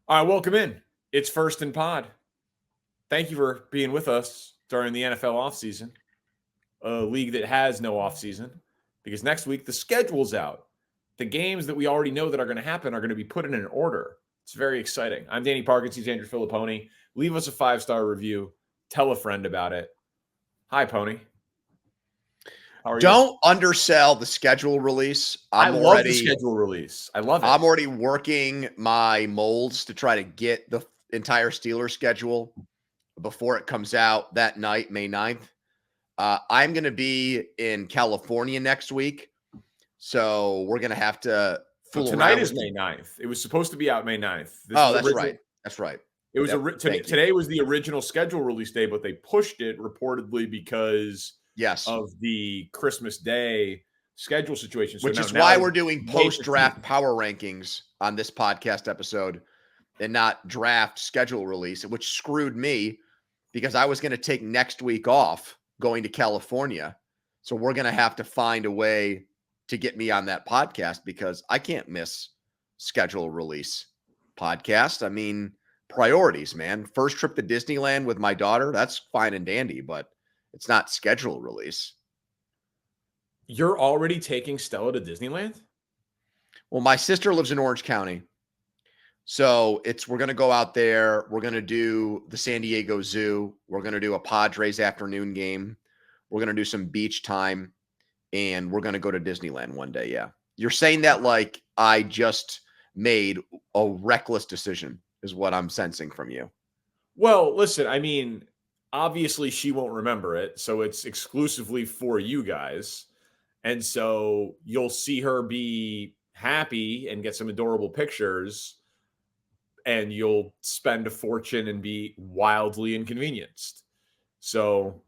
All right, welcome in. It's First and Pod. Thank you for being with us during the NFL offseason, a league that has no offseason, because next week the schedule's out. The games that we already know that are going to happen are going to be put in an order. It's very exciting. I'm Danny Parkins. He's Andrew Fillipponi. Leave us a 5-star review. Tell a friend about it. Hi, Pony. How are Don't undersell the schedule release. I love the schedule release. I love it. I'm already working my molds to try to get the entire Steelers schedule before it comes out that night, May 9th. I'm going to be in California next week, so we're going to have to fool around. Tonight is May 9th. It was supposed to be out May 9th. That's right. That's right. It was today was the original schedule release day, but they pushed it reportedly because of the Christmas Day schedule situation. So which is why we're doing post-draft power rankings on this podcast episode and not draft schedule release, which screwed me because I was going to take next week off going to California. So we're going to have to find a way to get me on that podcast because I can't miss schedule release podcast. I mean, priorities, man. First trip to Disneyland with my daughter, that's fine and dandy, but it's not schedule release. You're already taking Stella to Disneyland? Well, my sister lives in Orange County. So we're going to go out there. We're going to do the San Diego Zoo. We're going to do a Padres afternoon game. We're going to do some beach time. And we're going to go to Disneyland one day. Yeah. You're saying that like I just made a reckless decision is what I'm sensing from you. Well, listen, I mean, obviously she won't remember it. So it's exclusively for you guys. And so you'll see her be happy and get some adorable pictures, and you'll spend a fortune and be wildly inconvenienced. So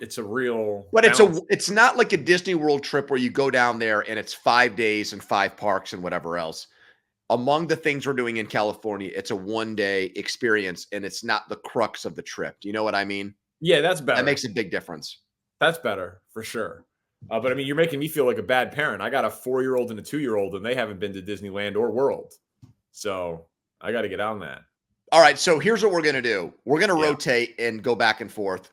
it's a real But it's not like a Disney World trip where you go down there and it's 5 days and 5 parks and whatever else. Among the things we're doing in California, it's a one-day experience, and it's not the crux of the trip. Do you know what I mean? Yeah, that's better. That makes a big difference. That's better for sure. But I mean, you're making me feel like a bad parent. I got a 4-year-old and a 2-year-old, and they haven't been to Disneyland or World. So I got to get on that. All right. So here's what we're going to do. We're going to rotate and go back and forth.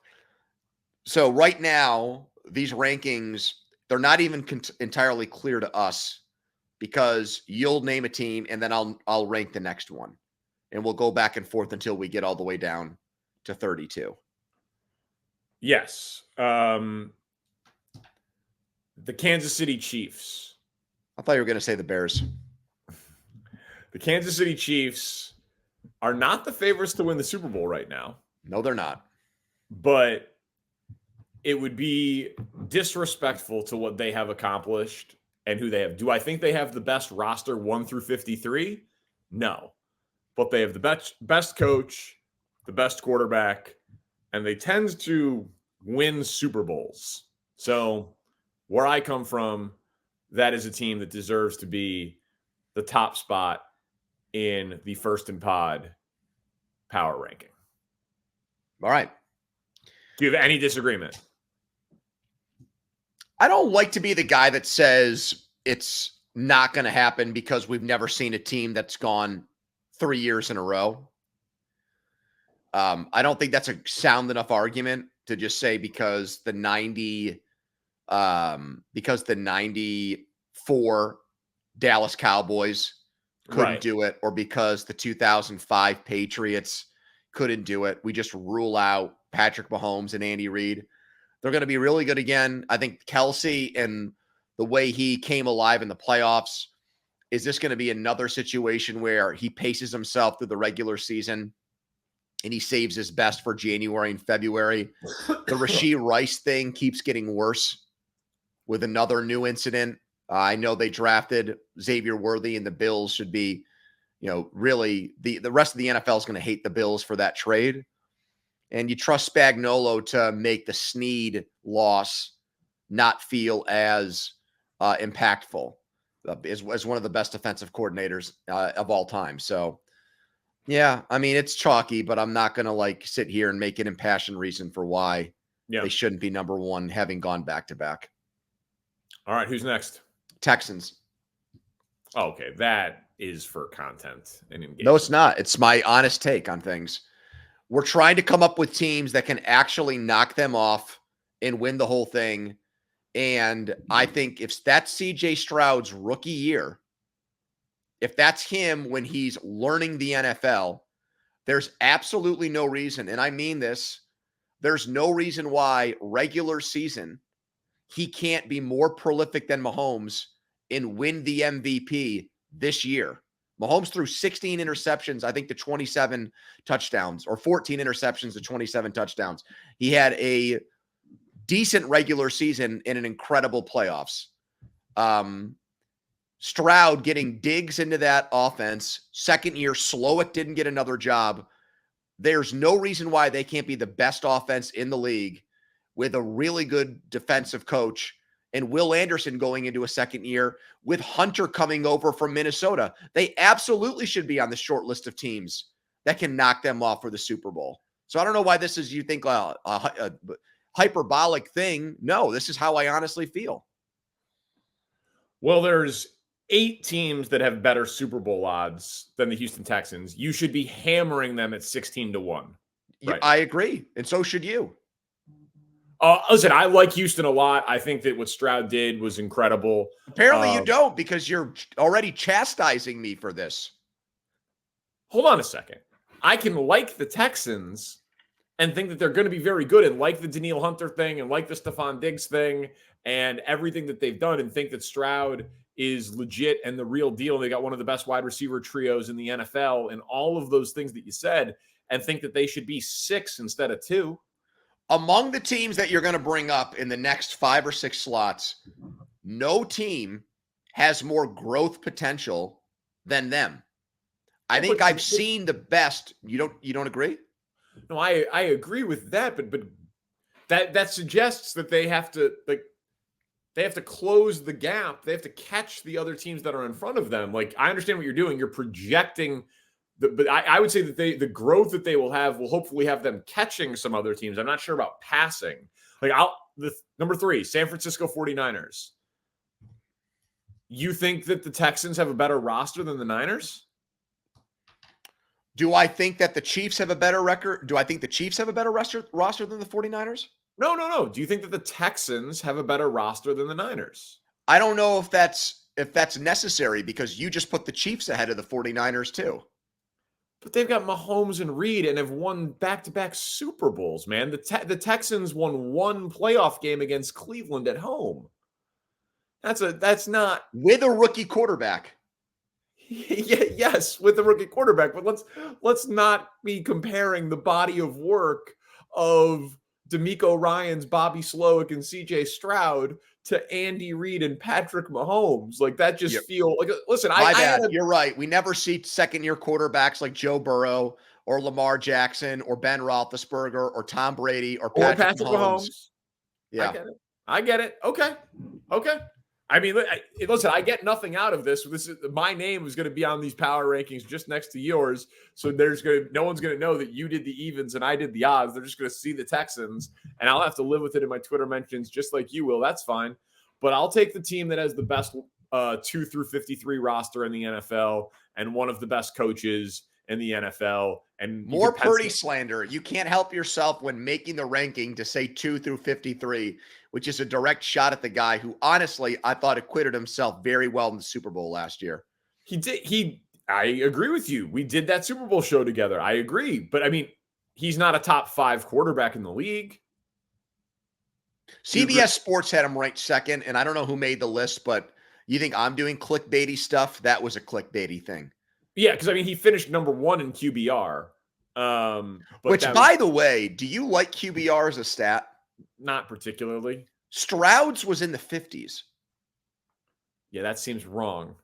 So right now, these rankings, they're not even entirely clear to us because you'll name a team and then I'll rank the next one. And we'll go back and forth until we get all the way down to 32. Yes. The Kansas City Chiefs. I thought you were going to say the Bears. The Kansas City Chiefs are not the favorites to win the Super Bowl right now. No, they're not. But it would be disrespectful to what they have accomplished and who they have. Do I think they have the best roster 1 through 53? No. But they have the best coach, the best quarterback, and they tend to win Super Bowls. So where I come from, that is a team that deserves to be the top spot in the First and Pod power ranking. All right. Do you have any disagreement? I don't like to be the guy that says it's not going to happen because we've never seen a team that's gone 3 years in a row. I don't think that's a sound enough argument to just say because the 94 Dallas Cowboys couldn't do it, or because the 2005 Patriots couldn't do it, we just rule out Patrick Mahomes and Andy Reid. They're going to be really good again. I think Kelsey and the way he came alive in the playoffs, is this going to be another situation where he paces himself through the regular season and he saves his best for January and February? The Rashee Rice thing keeps getting worse with another new incident. I know they drafted Xavier Worthy, and the Bills should be, really the rest of the NFL is going to hate the Bills for that trade. And you trust Spagnuolo to make the Snead loss not feel as impactful as one of the best defensive coordinators of all time. So, yeah, I mean, it's chalky, but I'm not going to sit here and make an impassioned reason for why they shouldn't be number one, having gone back-to-back. All right, who's next? Texans. Okay, that is for content and engagement. No, it's not. It's my honest take on things. We're trying to come up with teams that can actually knock them off and win the whole thing. And I think if that's CJ Stroud's rookie year, if that's him when he's learning the NFL, there's absolutely no reason, and I mean this, there's no reason why regular season he can't be more prolific than Mahomes and win the MVP this year. Mahomes threw 16 interceptions, I think, to 27 touchdowns, or 14 interceptions to 27 touchdowns. He had a decent regular season and an incredible playoffs. Stroud getting digs into that offense. Second year, Slowick didn't get another job. There's no reason why they can't be the best offense in the league with a really good defensive coach and Will Anderson going into a second year with Hunter coming over from Minnesota. They absolutely should be on the short list of teams that can knock them off for the Super Bowl. So I don't know why this is, you think, a hyperbolic thing. No, this is how I honestly feel. Well, there's 8 teams that have better Super Bowl odds than the Houston Texans. You should be hammering them at 16-1. Right? I agree. And so should you. Listen, I like Houston a lot. I think that what Stroud did was incredible. Apparently you don't, because you're already chastising me for this. Hold on a second. I can like the Texans and think that they're going to be very good and like the Danielle Hunter thing and like the Stephon Diggs thing and everything that they've done and think that Stroud is legit and the real deal. They got one of the best wide receiver trios in the NFL and all of those things that you said, and think that they should be 6 instead of 2. Among the teams that you're going to bring up in the next 5 or 6 slots, no team has more growth potential than them. I think I've seen the best. You don't agree? No, I agree with that, but that suggests that they have to close the gap. They have to catch the other teams that are in front of them. Like, I understand what you're doing. You're projecting but I would say that the growth that they will hopefully have them catching some other teams. I'm not sure about passing. Like, number 3, San Francisco 49ers. You think that the Texans have a better roster than the Niners? Do I think that the Chiefs have a better record? Do I think the Chiefs have a better roster than the 49ers? No. Do you think that the Texans have a better roster than the Niners? I don't know if that's necessary, because you just put the Chiefs ahead of the 49ers too. But they've got Mahomes and Reed and have won back-to-back Super Bowls, man. The Texans won 1 playoff game against Cleveland at home. That's not with a rookie quarterback. Yes, with the rookie quarterback. But let's not be comparing the body of work of DeMeco Ryans, Bobby Slowick, and CJ Stroud to Andy Reid and Patrick Mahomes. Like, that just feel like, listen, you're right. We never see second-year quarterbacks like Joe Burrow or Lamar Jackson or Ben Roethlisberger or Tom Brady or Patrick Mahomes. Yeah. I get it. Okay. I mean, listen, I get nothing out of this. My name is going to be on these power rankings just next to yours. So no one's going to know that you did the evens and I did the odds. They're just going to see the Texans, and I'll have to live with it in my Twitter mentions just like you will. That's fine. But I'll take the team that has the best 2 through 53 roster in the NFL and one of the best coaches in the NFL. And more Purdy slander. You can't help yourself when making the ranking to say 2 through 53, which is a direct shot at the guy who, honestly, I thought acquitted himself very well in the Super Bowl last year. He did. I agree with you. We did that Super Bowl show together. I agree. But, I mean, he's not a top 5 quarterback in the league. CBS Sports had him ranked second, and I don't know who made the list, but you think I'm doing clickbaity stuff? That was a clickbaity thing. Yeah, because, I mean, he finished number 1 in QBR. Which, by the way, do you like QBR as a stat? Not particularly. Stroud's was in the 50s. Yeah, that seems wrong.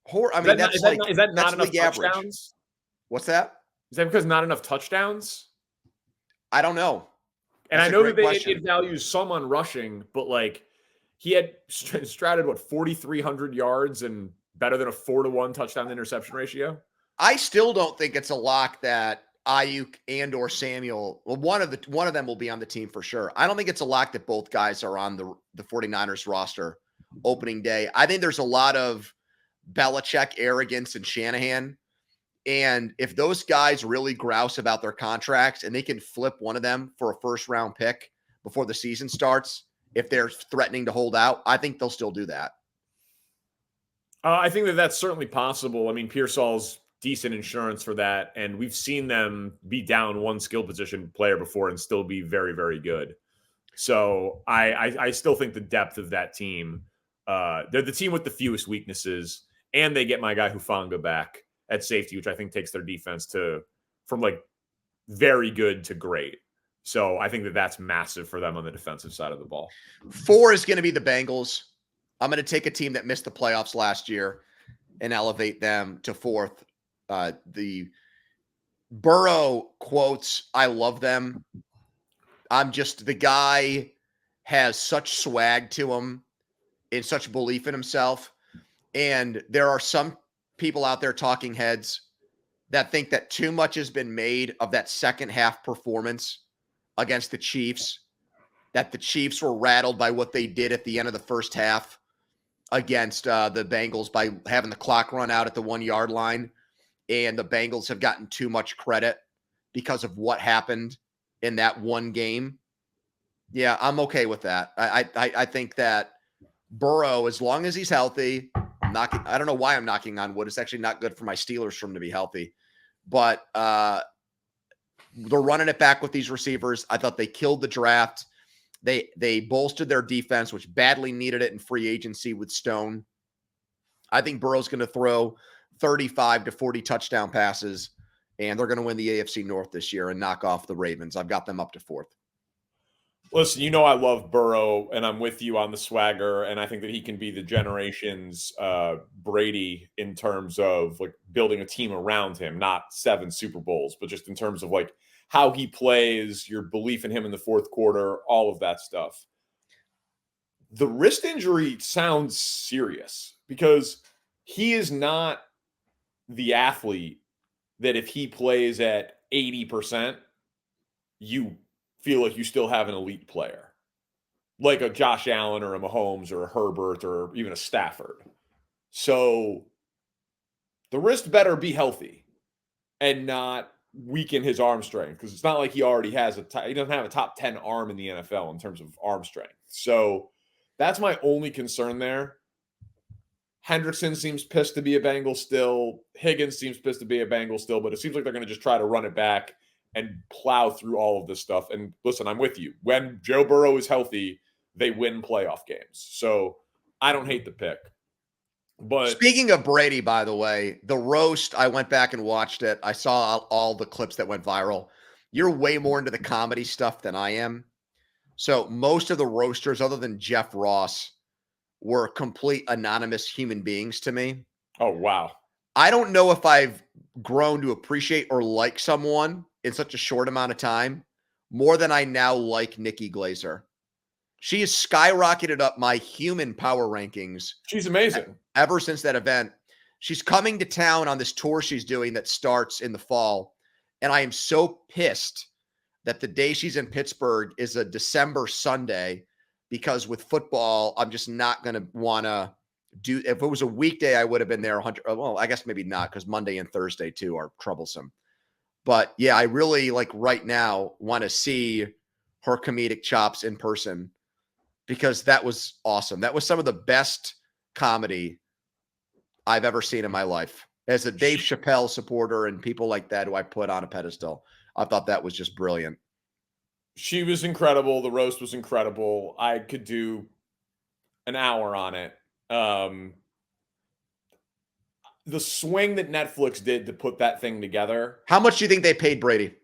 I mean, is that not enough touchdowns? Average. What's that? Is that because not enough touchdowns? I don't know. And I know that it values some on rushing, but like he had Stroud had 4,300 yards and better than a 4-to-1 touchdown interception ratio. I still don't think it's a lock that Ayuk and or Samuel, well, one of them will be on the team for sure. I don't think it's a lock that both guys are on the 49ers roster opening day. I think there's a lot of Belichick arrogance and Shanahan. And if those guys really grouse about their contracts and they can flip one of them for a first-round pick before the season starts, if they're threatening to hold out, I think they'll still do that. I think that that's certainly possible. I mean, Pearsall's decent insurance for that, and we've seen them be down one skill position player before and still be very, very good. So I still think the depth of that team, they're the team with the fewest weaknesses, and they get my guy Hufanga back at safety, which I think takes their defense from like very good to great. So I think that that's massive for them on the defensive side of the ball. 4 is going to be the Bengals. I'm going to take a team that missed the playoffs last year and elevate them to 4th. The Burrow quotes, I love them. The guy has such swag to him and such belief in himself. And there are some people out there, talking heads, that think that too much has been made of that second half performance against the Chiefs, that the Chiefs were rattled by what they did at the end of the first half against the Bengals by having the clock run out at the 1-yard line. And the Bengals have gotten too much credit because of what happened in that one game. Yeah, I'm okay with that. I think that Burrow, as long as he's healthy, I don't know why I'm knocking on wood. It's actually not good for my Steelers for him to be healthy. But they're running it back with these receivers. I thought they killed the draft. They bolstered their defense, which badly needed it in free agency with Stone. I think Burrow's going to throw 35 to 40 touchdown passes, and they're going to win the AFC North this year and knock off the Ravens. I've got them up to 4th. Listen, I love Burrow, and I'm with you on the swagger, and I think that he can be the generation's Brady in terms of like building a team around him, not 7 Super Bowls, but just in terms of like how he plays, your belief in him in the fourth quarter, all of that stuff. The wrist injury sounds serious because he is not the athlete that if he plays at 80%, you feel like you still have an elite player, like a Josh Allen or a Mahomes or a Herbert or even a Stafford. So the wrist better be healthy and not weaken his arm strength, because it's not like he already has he doesn't have a top 10 arm in the NFL in terms of arm strength. So that's my only concern there. Hendrickson seems pissed to be a Bengal still. Higgins seems pissed to be a Bengal still, but it seems like they're going to just try to run it back and plow through all of this stuff. And listen, I'm with you. When Joe Burrow is healthy, they win playoff games. So I don't hate the pick. But speaking of Brady, by the way, the roast, I went back and watched it. I saw all the clips that went viral. You're way more into the comedy stuff than I am. So most of the roasters, other than Jeff Ross, were complete anonymous human beings to me. Oh, wow. I don't know if I've grown to appreciate or like someone in such a short amount of time more than I now like Nikki Glaser. She has skyrocketed up my human power rankings. She's amazing. Ever since that event. She's coming to town on this tour she's doing that starts in the fall. And I am so pissed that the day she's in Pittsburgh is a December Sunday, because with football, I'm just not going to want to do. If it was a weekday, I would have been there 100. Well, I guess maybe not, because Monday and Thursday too are troublesome. But yeah, I really right now want to see her comedic chops in person, because that was awesome. That was some of the best comedy I've ever seen in my life. As a Dave Chappelle supporter and people like that who I put on a pedestal, I thought that was just brilliant. She was incredible. The roast was incredible. I could do an hour on it. The swing that Netflix did to put that thing together. How much do you think they paid Brady?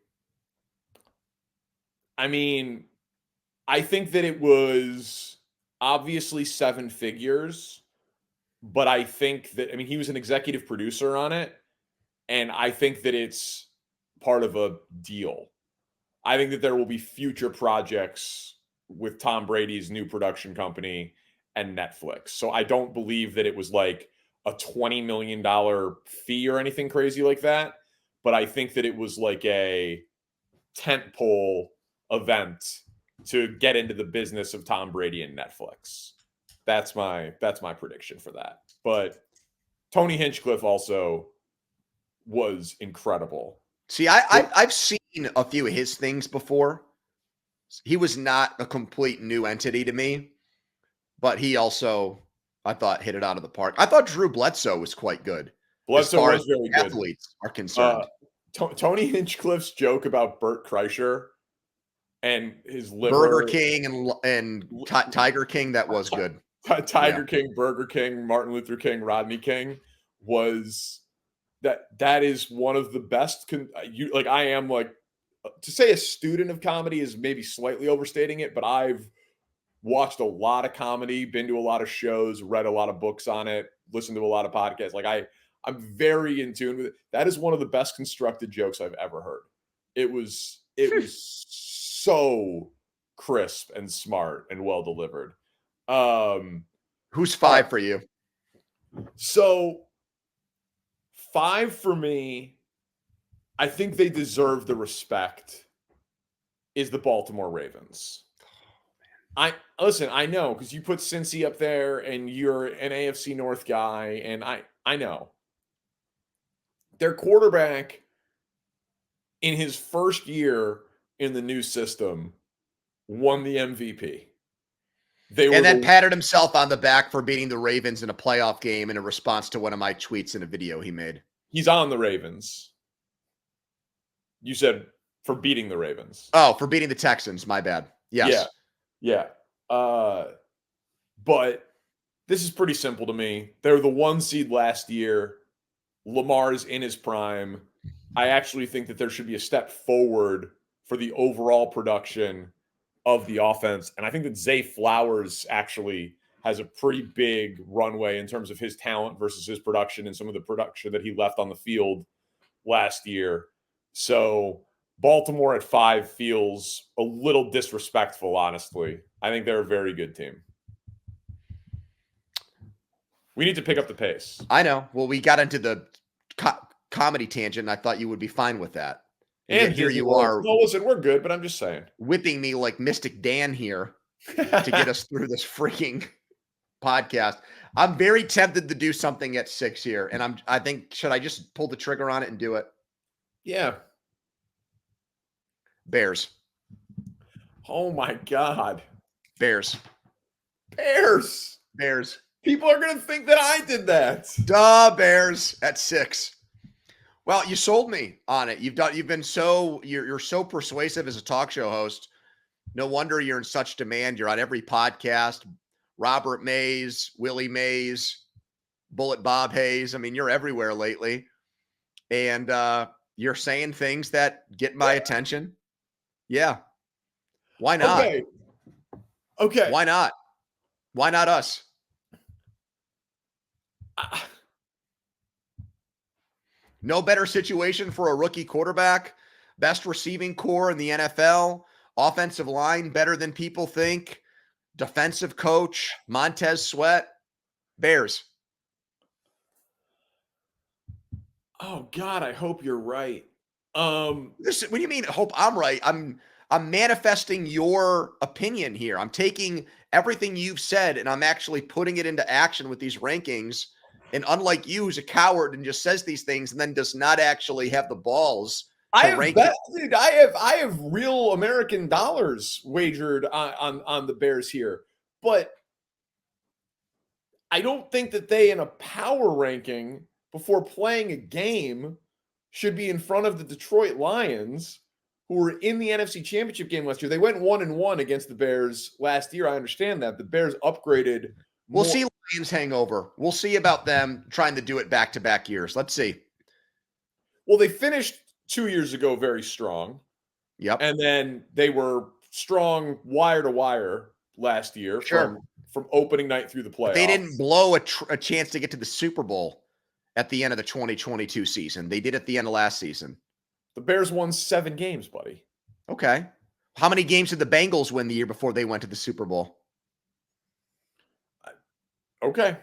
I mean, I think that it was obviously 7 figures, but I think that, he was an executive producer on it, and I think that it's part of a deal. I think that there will be future projects with Tom Brady's new production company and Netflix. So I don't believe that it was like a $20 million fee or anything crazy like that. But I think that it was like a tentpole event to get into the business of Tom Brady and Netflix. That's my prediction for that. But Tony Hinchcliffe also was incredible. See, I've seen a few of his things before. He was not a complete new entity to me, but he also, I thought, hit it out of the park. I thought Drew Bledsoe was quite good as Bledsoe far was as very good. athletes are concerned. Tony Hinchcliffe's joke about Bert Kreischer and his liver, Burger King and Tiger King, that was good. Tiger King, Burger King, Martin Luther King, Rodney King was that is one of the best. I am like, to say a student of comedy is maybe slightly overstating it, but I've watched a lot of comedy, been to a lot of shows, read a lot of books on it, listened to a lot of podcasts. Like I'm very in tune with it. That is one of the best constructed jokes I've ever heard. It was so crisp and smart and well delivered. Who's 5 for you? So 5 for me, I think they deserve the respect, is the Baltimore Ravens. I know, because you put Cincy up there and you're an AFC North guy, and I know. Their quarterback in his first year in the new system won the MVP. And then patted himself on the back for beating the Ravens in a playoff game in a response to one of my tweets in a video he made. He's on the Ravens. You said for beating the Ravens. Oh, for beating the Texans. My bad. Yes. Yeah. But this is pretty simple to me. They're the 1 seed last year. Lamar's in his prime. I actually think that there should be a step forward for the overall production of the offense. And I think that Zay Flowers actually has a pretty big runway in terms of his talent versus his production and some of the production that he left on the field last year. So Baltimore at 5 feels a little disrespectful, honestly. I think they're a very good team. We need to pick up the pace. I know. Well, we got into the comedy tangent, and I thought you would be fine with that. And here you are. No, listen, we're good, but I'm just saying. Whipping me like Mystic Dan here to get us through this freaking podcast. I'm very tempted to do something at 6 here, and I think, should I just pull the trigger on it and do it? Yeah. Bears. Oh my God. Bears. People are going to think that I did that. Duh, Bears at 6. Well, you sold me on it. You're so persuasive as a talk show host. No wonder you're in such demand. You're on every podcast. Robert Mays, Willie Mays, Bullet Bob Hayes. I mean, you're everywhere lately. And you're saying things that get my attention. Yeah. Why not? Okay. Why not? Why not us? No better situation for a rookie quarterback. Best receiving core in the NFL. Offensive line better than people think. Defensive coach, Montez Sweat. Bears. Oh God, I hope you're right. What do you mean? Hope I'm right? I'm manifesting your opinion here. I'm taking everything you've said and I'm actually putting it into action with these rankings. And unlike you, who's a coward and just says these things and then does not actually have the balls to rank it. Dude, I have real American dollars wagered on the Bears here, but I don't think that they, in a power ranking before playing a game, should be in front of the Detroit Lions, who were in the NFC Championship game last year. They went 1-1 against the Bears last year. I understand that. The Bears upgraded. We'll see Lions hangover. We'll see about them trying to do it back-to-back years. Let's see. Well, they finished 2 years ago very strong. Yep. And then they were strong wire to wire last year from opening night through the playoffs. But they didn't blow a chance to get to the Super Bowl at the end of the 2022 season. They did at the end of last season. The Bears won 7 games, buddy. Okay. How many games did the Bengals win the year before they went to the Super Bowl? Okay.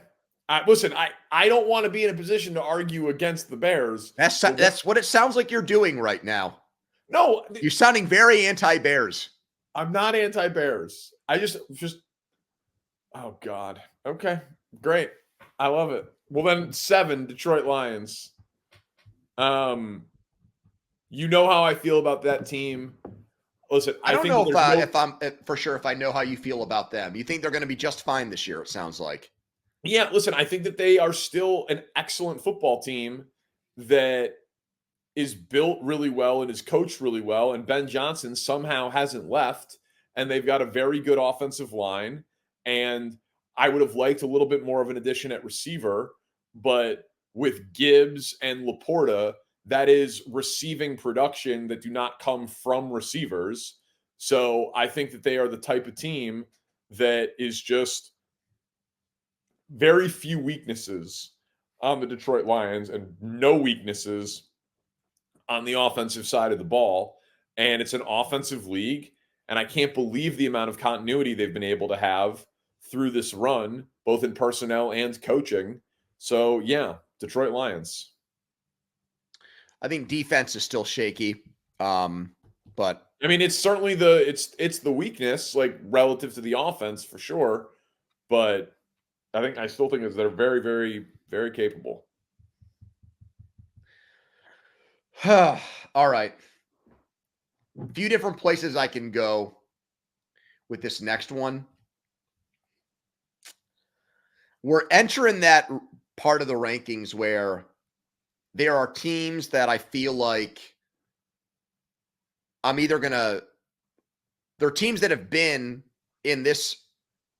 Listen, I don't want to be in a position to argue against the Bears. That's what it sounds like you're doing right now. No. You're sounding very anti-Bears. I'm not anti-Bears. I just oh God. Okay. Great. I love it. Well, then 7 Detroit Lions. You know how I feel about that team. Listen, I I don't think know that there's no. if I'm for sure if I know how you feel about them. You think they're going to be just fine this year? It sounds like. Yeah, listen, I think that they are still an excellent football team that is built really well and is coached really well. And Ben Johnson somehow hasn't left, and they've got a very good offensive line. And I would have liked a little bit more of an addition at receiver, but with Gibbs and Laporta, that is receiving production that do not come from receivers. So I think that they are the type of team that is just very few weaknesses on the Detroit Lions and no weaknesses on the offensive side of the ball. And it's an offensive league. And I can't believe the amount of continuity they've been able to have through this run, both in personnel and coaching. So, yeah, Detroit Lions. I think defense is still shaky, but I mean, it's certainly it's the weakness, like relative to the offense for sure. But I still think they're very, very, very capable. all right. A few different places I can go with this next one. We're entering that part of the rankings where there are teams that I feel like I'm either going to, there are teams that have been in this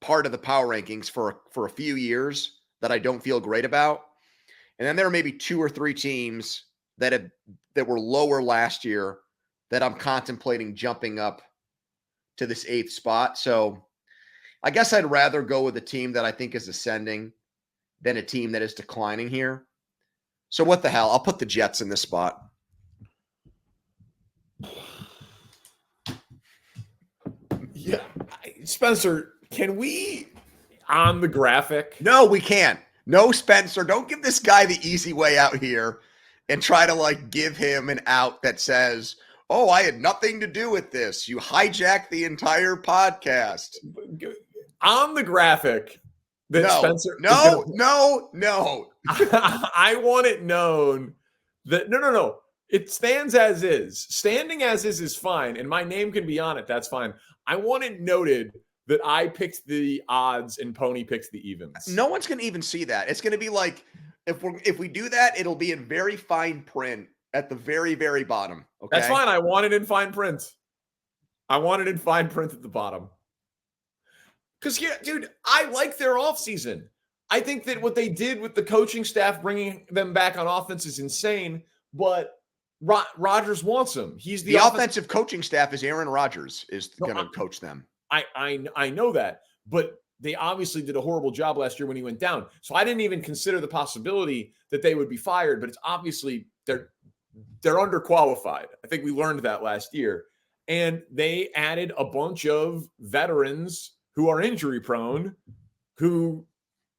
part of the power rankings for a few years that I don't feel great about. And then there are maybe 2 or 3 teams that were lower last year that I'm contemplating jumping up to this 8th spot. So I guess I'd rather go with a team that I think is ascending than a team that is declining here. So what the hell? I'll put the Jets in this spot. Yeah. Spencer, can we on the graphic? No, we can't. No, Spencer, don't give this guy the easy way out here and try to like give him an out that says, "Oh, I had nothing to do with this. You hijacked the entire podcast." On the graphic that No, Spencer no. I want it known that no. It stands as is. Standing as is fine, and my name can be on it. That's fine. I want it noted that I picked the odds and Pony picked the evens. No one's going to even see that. It's going to be like if we do that, it'll be in very fine print at the very, very bottom. Okay, that's fine. I want it in fine print. I want it in fine print at the bottom. Because, yeah, dude, I like their offseason. I think that what they did with the coaching staff, bringing them back on offense, is insane. But Rodgers wants them. He's the offensive coaching staff is Aaron Rodgers is going to coach them. I know that, but they obviously did a horrible job last year when he went down. So I didn't even consider the possibility that they would be fired. But it's obviously they're underqualified. I think we learned that last year, and they added a bunch of veterans who are injury prone, who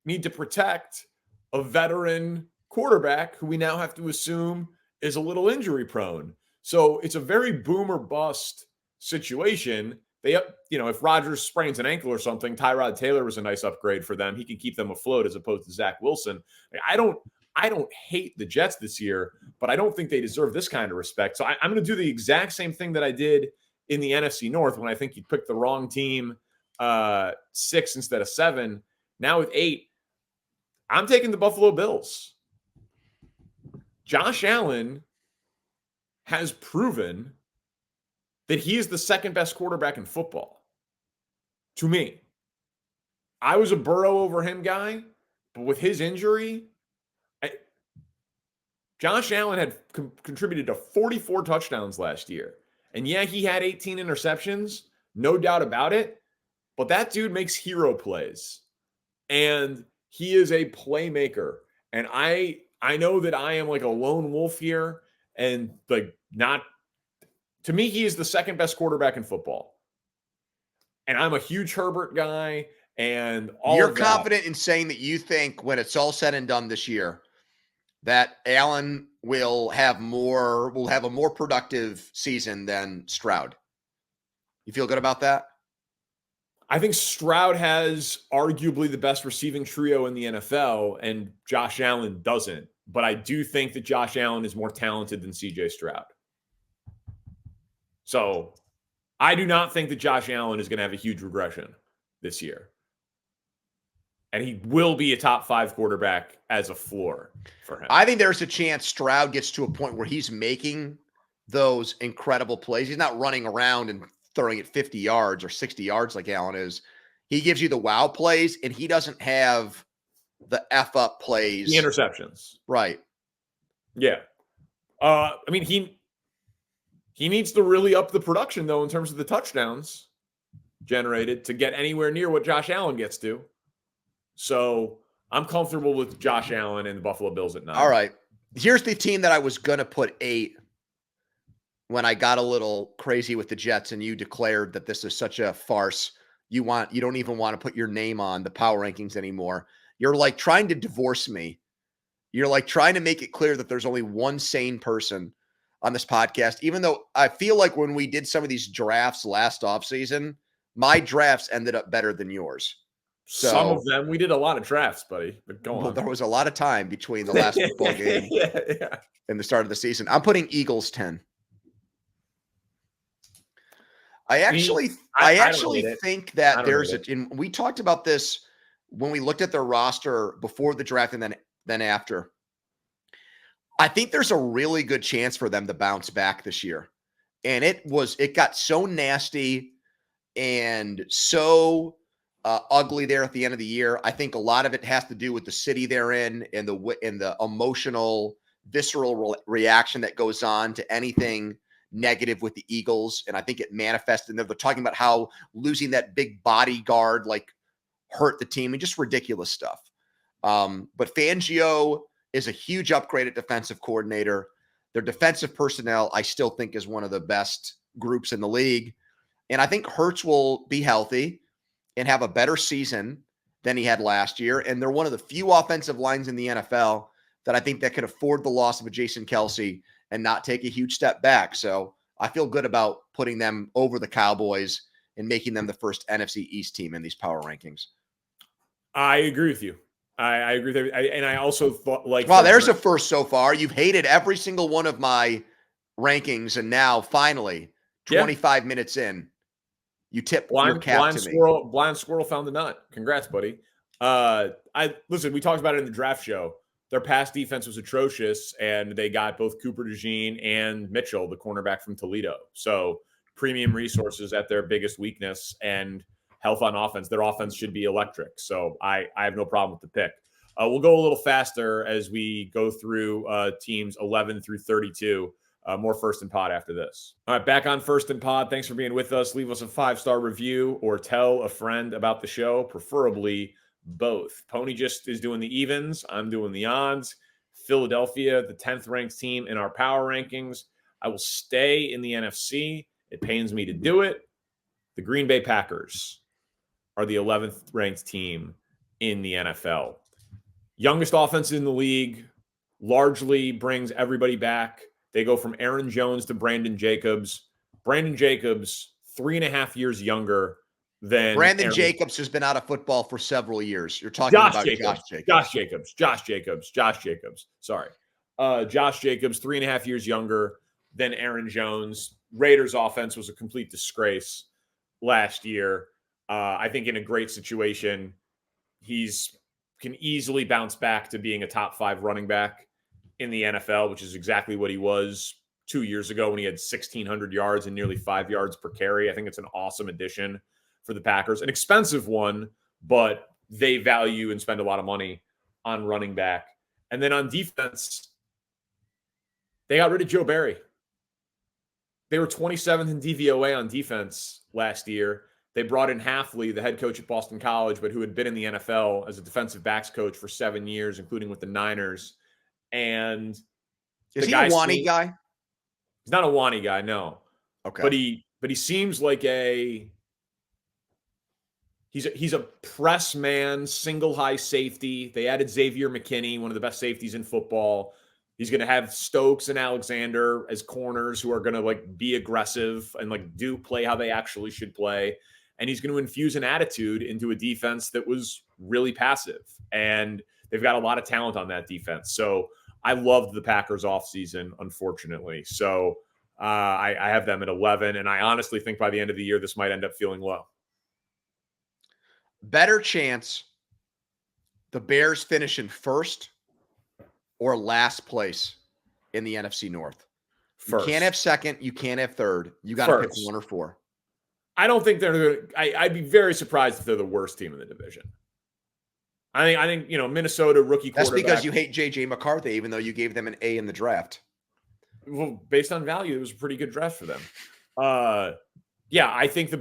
need to protect a veteran quarterback who we now have to assume is a little injury prone. So it's a very boom or bust situation. They, if Rodgers sprains an ankle or something, Tyrod Taylor was a nice upgrade for them. He can keep them afloat as opposed to Zach Wilson. I don't hate the Jets this year, but I don't think they deserve this kind of respect. So I'm going to do the exact same thing that I did in the NFC North when I think you picked the wrong team, 6 instead of 7. Now with 8, I'm taking the Buffalo Bills. Josh Allen has proven that he is the second best quarterback in football. To me, I was a Burrow over him guy, but with his injury, Josh Allen had contributed to 44 touchdowns last year. And yeah, he had 18 interceptions, no doubt about it. But that dude makes hero plays. And he is a playmaker. And I know that I am like a lone wolf here. And like not, to me, he is the second best quarterback in football. And I'm a huge Herbert guy. And you're confident in saying that you think when it's all said and done this year, that Allen will have a more productive season than Stroud. You feel good about that? I think Stroud has arguably the best receiving trio in the NFL, and Josh Allen doesn't. But I do think that Josh Allen is more talented than CJ Stroud. So I do not think that Josh Allen is going to have a huge regression this year. And he will be a top 5 quarterback as a floor for him. I think there's a chance Stroud gets to a point where he's making those incredible plays. He's not running around and throwing it 50 yards or 60 yards like Allen is. He gives you the wow plays, and he doesn't have the F up plays. The interceptions. Right. Yeah. I mean, he needs to really up the production, though, in terms of the touchdowns generated to get anywhere near what Josh Allen gets to. So I'm comfortable with Josh Allen and the Buffalo Bills at 9. All right. Here's the team that I was going to put 8 when I got a little crazy with the Jets and you declared that this is such a farce. You don't even want to put your name on the power rankings anymore. You're like trying to divorce me. You're like trying to make it clear that there's only one sane person on this podcast, even though I feel like when we did some of these drafts last offseason, my drafts ended up better than yours. So, some of them, we did a lot of drafts, buddy, but go on. Well, there was a lot of time between the last football game and the start of the season. I'm putting Eagles 10. I actually think that there's and we talked about this when we looked at their roster before the draft and then after. I think there's a really good chance for them to bounce back this year. And it got so nasty and so ugly there at the end of the year. I think a lot of it has to do with the city they're in and the emotional, visceral reaction that goes on to anything negative with the Eagles. And I think it manifested. They're talking about how losing that big bodyguard hurt the team and just ridiculous stuff. But Fangio is a huge upgrade at defensive coordinator. Their defensive personnel, I still think, is one of the best groups in the league. And I think Hurts will be healthy and have a better season than he had last year. And they're one of the few offensive lines in the NFL that I think that could afford the loss of a Jason Kelce and not take a huge step back. So I feel good about putting them over the Cowboys and making them the first NFC East team in these power rankings. I agree with you. I agree with everything. And I also thought wow, there's a first so far. You've hated every single one of my rankings. And now finally 25 minutes in, you tip your cap to me. Blind squirrel found the nut. Congrats, buddy. Listen, we talked about it in the draft show. Their pass defense was atrocious, and they got both Cooper DeJean and Mitchell, the cornerback from Toledo. So premium resources at their biggest weakness and health on offense. Their offense should be electric. So I have no problem with the pick. We'll go a little faster as we go through teams 11 through 32. More First and Pod after this. All right, back on First and Pod. Thanks for being with us. Leave us a 5-star review or tell a friend about the show, preferably both. Pony just is doing the evens. I'm doing the odds. Philadelphia, the 10th ranked team in our power rankings. I will stay in the NFC. It pains me to do it. The Green Bay Packers are the 11th ranked team in the NFL. Youngest offense in the league, largely brings everybody back. They go from Aaron Jones to Brandon Jacobs. Brandon Jacobs, 3.5 years younger than Brandon Jacobs has been out of football for several years. You're talking about Josh Jacobs. Sorry. Josh Jacobs, 3.5 years younger than Aaron Jones. Raiders offense was a complete disgrace last year. I think in a great situation, can easily bounce back to being a top 5 running back in the NFL, which is exactly what he was 2 years ago when he had 1,600 yards and nearly 5 yards per carry. I think it's an awesome addition for the Packers. An expensive one, but they value and spend a lot of money on running back. And then on defense, they got rid of Joe Barry. They were 27th in DVOA on defense last year. They brought in Hafley, the head coach at Boston College, but who had been in the NFL as a defensive backs coach for 7 years, including with the Niners. And is he a Wani guy? He's not a Wani guy, no. Okay. But he seems like he's a press man, single high safety. They added Xavier McKinney, one of the best safeties in football. He's going to have Stokes and Alexander as corners who are going to be aggressive and play how they actually should play. and he's going to infuse an attitude into a defense that was really passive. And they've got a lot of talent on that defense. So I loved the Packers offseason, unfortunately. So I have them at 11, and I honestly think by the end of the year, this might end up feeling low. Better chance the Bears finish in first or last place in the NFC North. First. You can't have second. You can't have third. You got to pick 1 or 4. I don't think they're – I'd be very surprised if they're the worst team in the division. I think Minnesota rookie quarterback. That's because you hate J.J. McCarthy, even though you gave them an A in the draft. Well, based on value, it was a pretty good draft for them. I think the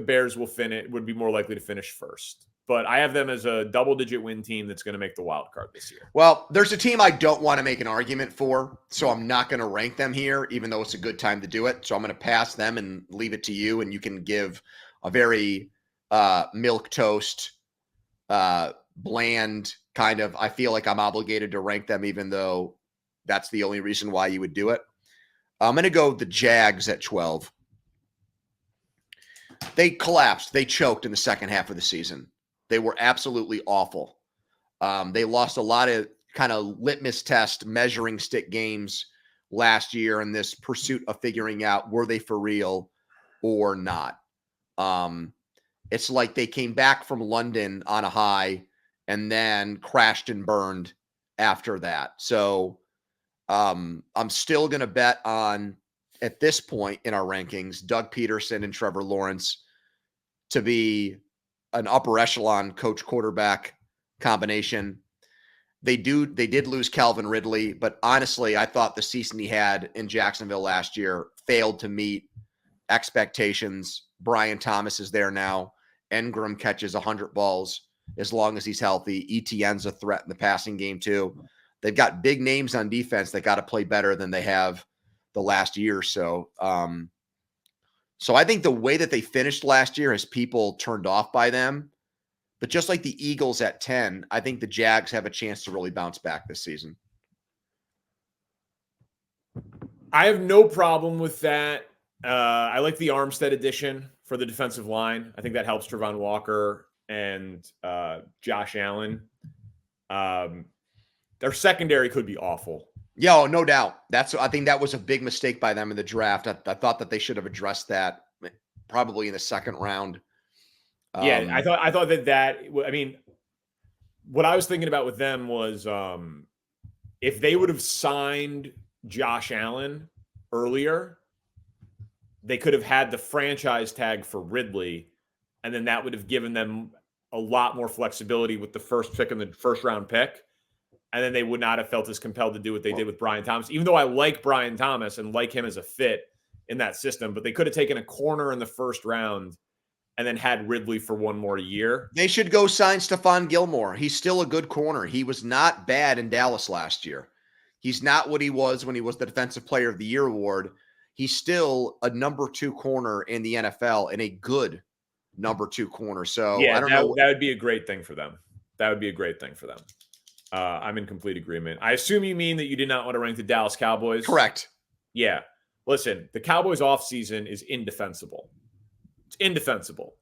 Bears would be more likely to finish first. But I have them as a double-digit win team that's going to make the wild card this year. Well, there's a team I don't want to make an argument for, so I'm not going to rank them here, even though it's a good time to do it. So I'm going to pass them and leave it to you, and you can give a very milquetoast, bland kind of, I feel like I'm obligated to rank them, even though that's the only reason why you would do it. I'm going to go the Jags at 12. They collapsed. They choked in the second half of the season. They were absolutely awful. They lost a lot of kind of litmus test measuring stick games last year in this pursuit of figuring out were they for real or not. It's like they came back from London on a high and then crashed and burned after that. So I'm still going to bet on, at this point in our rankings, Doug Peterson and Trevor Lawrence to be an upper echelon coach quarterback combination. They did lose Calvin Ridley, but honestly, I thought the season he had in Jacksonville last year failed to meet expectations. Brian Thomas is there now. Engram catches 100 balls as long as he's healthy. ETN's a threat in the passing game too. They've got big names on defense that got to play better than they have the last year or so. So I think the way that they finished last year has people turned off by them. But just like the Eagles at 10, I think the Jags have a chance to really bounce back this season. I have no problem with that. I like the Armstead addition for the defensive line. I think that helps Trevon Walker and Josh Allen. Their secondary could be awful. Yeah, oh, no doubt. I think that was a big mistake by them in the draft. I thought that they should have addressed that probably in the second round. I thought that. I mean, what I was thinking about with them was if they would have signed Josh Allen earlier, they could have had the franchise tag for Ridley, and then that would have given them a lot more flexibility with the first pick in the first round pick. And then they would not have felt as compelled to do what they did with Brian Thomas, even though I like Brian Thomas and like him as a fit in that system. But they could have taken a corner in the first round and then had Ridley for one more year. They should go sign Stephon Gilmore. He's still a good corner. He was not bad in Dallas last year. He's not what he was when he was the Defensive Player of the Year award. He's still a number 2 corner in the NFL and a good number 2 corner. So yeah, I don't know. That would be a great thing for them. I'm in complete agreement. I assume you mean that you did not want to rank the Dallas Cowboys? Correct. Yeah. Listen, the Cowboys offseason is indefensible. It's indefensible.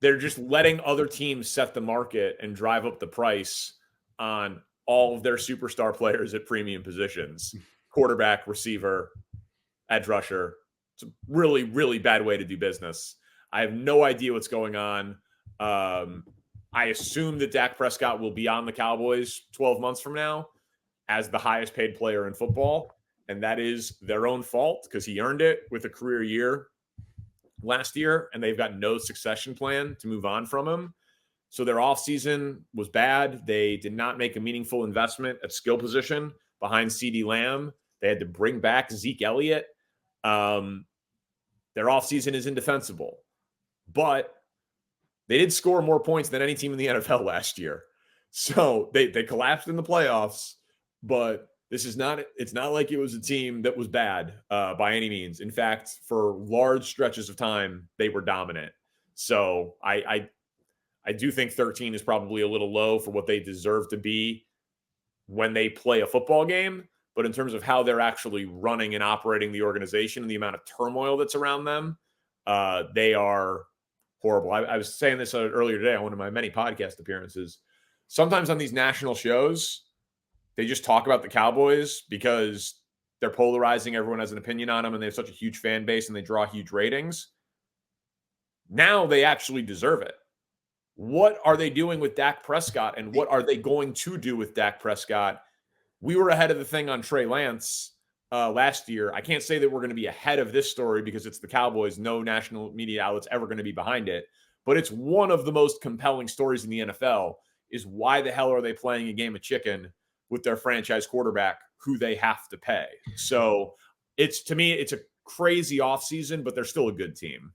They're just letting other teams set the market and drive up the price on all of their superstar players at premium positions. Quarterback, receiver, edge rusher. It's a really, really bad way to do business. I have no idea what's going on. I assume that Dak Prescott will be on the Cowboys 12 months from now as the highest paid player in football. And that is their own fault because he earned it with a career year last year. And they've got no succession plan to move on from him. So their offseason was bad. They did not make a meaningful investment at skill position behind CeeDee Lamb. They had to bring back Zeke Elliott. Their offseason is indefensible. But they did score more points than any team in the NFL last year. So they collapsed in the playoffs, but it's not like it was a team that was bad by any means. In fact, for large stretches of time, they were dominant. So I do think 13 is probably a little low for what they deserve to be when they play a football game. But in terms of how they're actually running and operating the organization and the amount of turmoil that's around them, they are horrible. I was saying this earlier today on one of my many podcast appearances. Sometimes on these national shows, they just talk about the Cowboys because they're polarizing. Everyone has an opinion on them, and they have such a huge fan base, and they draw huge ratings. Now they actually deserve it. What are they doing with Dak Prescott, and what are they going to do with Dak Prescott? We were ahead of the thing on Trey Lance last year. I can't say that we're going to be ahead of this story because it's the Cowboys. No national media outlet's ever going to be behind it. But it's one of the most compelling stories in the NFL is why the hell are they playing a game of chicken with their franchise quarterback who they have to pay? So to me, it's a crazy offseason, but they're still a good team.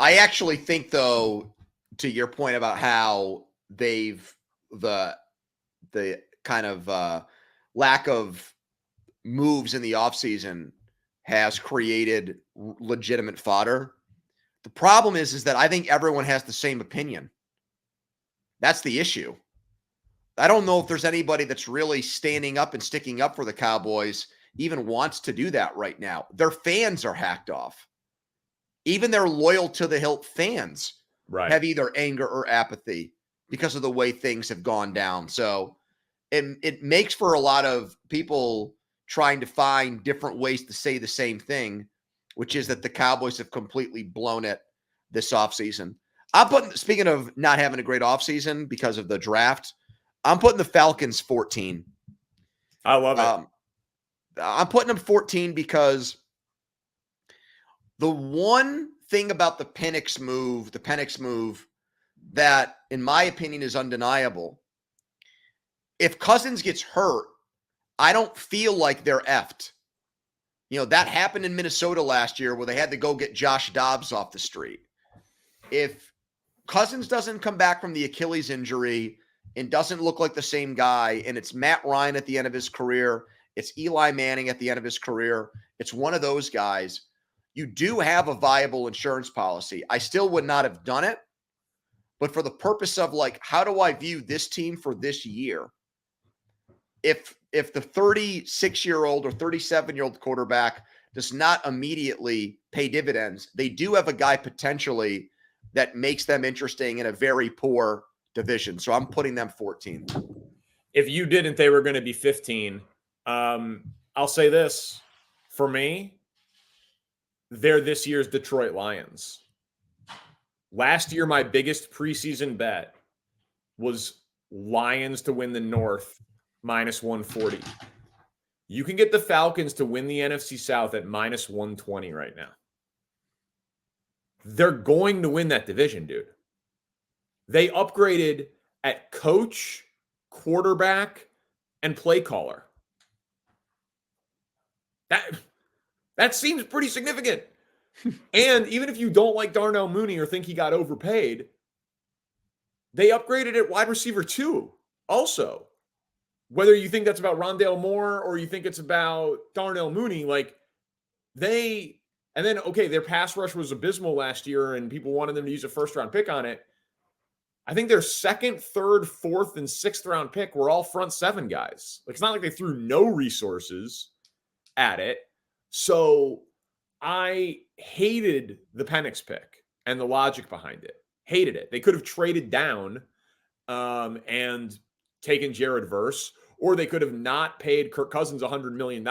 I actually think, though, to your point about how they've the kind of lack of moves in the offseason has created legitimate fodder. The problem is that I think everyone has the same opinion. That's the issue. I don't know if there's anybody that's really standing up and sticking up for the Cowboys, even wants to do that right now. Their fans are hacked off. Even their loyal to the hilt fans have either anger or apathy because of the way things have gone down. So it makes for a lot of people trying to find different ways to say the same thing, which is that the Cowboys have completely blown it this offseason. Speaking of not having a great offseason because of the draft, I'm putting the Falcons 14. I love it. I'm putting them 14 because the one thing about the Penix move that, in my opinion, is undeniable. If Cousins gets hurt, I don't feel like they're effed. That happened in Minnesota last year where they had to go get Josh Dobbs off the street. If Cousins doesn't come back from the Achilles injury and doesn't look like the same guy, and it's Matt Ryan at the end of his career, it's Eli Manning at the end of his career, it's one of those guys, you do have a viable insurance policy. I still would not have done it, but for the purpose of how do I view this team for this year? If the 36-year-old or 37-year-old quarterback does not immediately pay dividends, they do have a guy potentially that makes them interesting in a very poor division. So I'm putting them 14. If you didn't, they were going to be 15. I'll say this. For me, they're this year's Detroit Lions. Last year, my biggest preseason bet was Lions to win the North minus 140. You can get the Falcons to win the NFC South at minus 120 right now. They're going to win that division, dude. They upgraded at coach, quarterback, and play caller. That seems pretty significant. And even if you don't like Darnell Mooney or think he got overpaid, they upgraded at wide receiver too. Also, whether you think that's about Rondale Moore or you think it's about Darnell Mooney, their pass rush was abysmal last year and people wanted them to use a first-round pick on it. I think their second, third, fourth, and sixth-round pick were all front seven guys. It's not like they threw no resources at it. So I hated the Penix pick and the logic behind it. Hated it. They could have traded down and taken Jared Verse, or they could have not paid Kirk Cousins $100 million,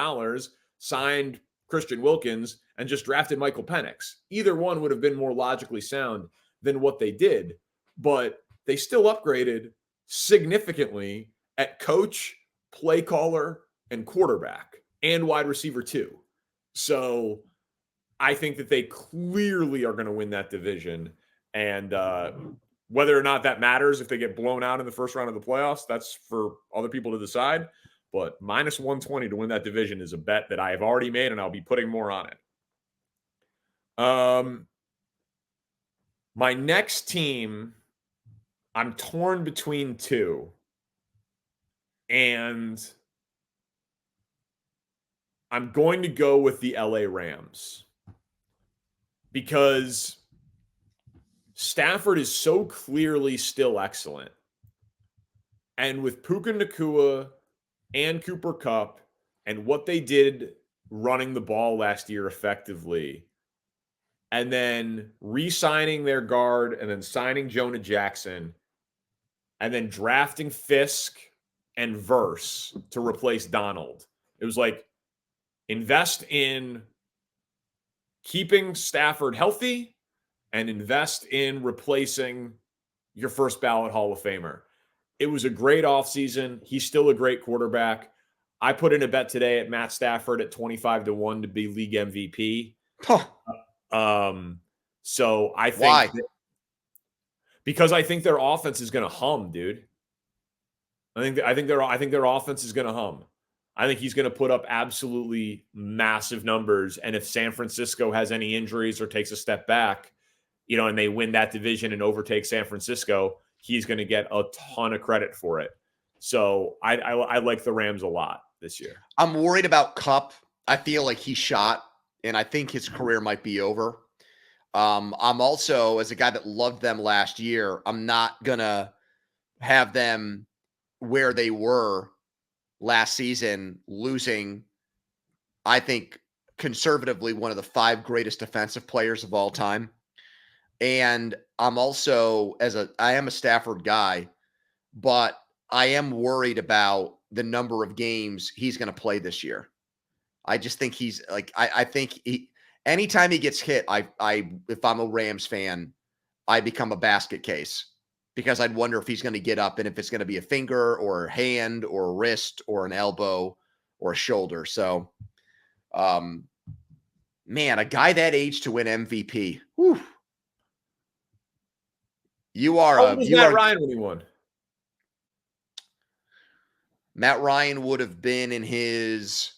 signed Christian Wilkins, and just drafted Michael Penix. Either one would have been more logically sound than what they did, but they still upgraded significantly at coach, play caller, and quarterback, and wide receiver too. So I think that they clearly are going to win that division. And whether or not that matters if they get blown out in the first round of the playoffs, that's for other people to decide. But minus 120 to win that division is a bet that I have already made, and I'll be putting more on it. My next team, I'm torn between two. And I'm going to go with the LA Rams because Stafford is so clearly still excellent. And with Puka Nacua and Cooper Kupp and what they did running the ball last year effectively, and then re-signing their guard and then signing Jonah Jackson and then drafting Fisk and Verse to replace Donald. It was like, invest in keeping Stafford healthy and invest in replacing your first ballot Hall of Famer. It was a great offseason. He's still a great quarterback. I put in a bet today at Matt Stafford at 25-1 to be league MVP. Huh. So I think Why? because I think their offense is going to hum, dude. I think their offense is going to hum. I think he's going to put up absolutely massive numbers. And if San Francisco has any injuries or takes a step back, and they win that division and overtake San Francisco, he's going to get a ton of credit for it. So I like the Rams a lot this year. I'm worried about Kupp. I feel like he's shot, and I think his career might be over. I'm also, as a guy that loved them last year, I'm not going to have them where they were last season, losing, I think, conservatively, one of the 5 greatest defensive players of all time. And I'm also, I am a Stafford guy, but I am worried about the number of games he's going to play this year. I just think he's like, I think anytime he gets hit, if I'm a Rams fan, I become a basket case, because I'd wonder if he's going to get up and if it's going to be a finger or a hand or a wrist or an elbow or a shoulder. So, man, a guy that age to win MVP. Whew. How old was Matt Ryan when he won? Matt Ryan would have been in his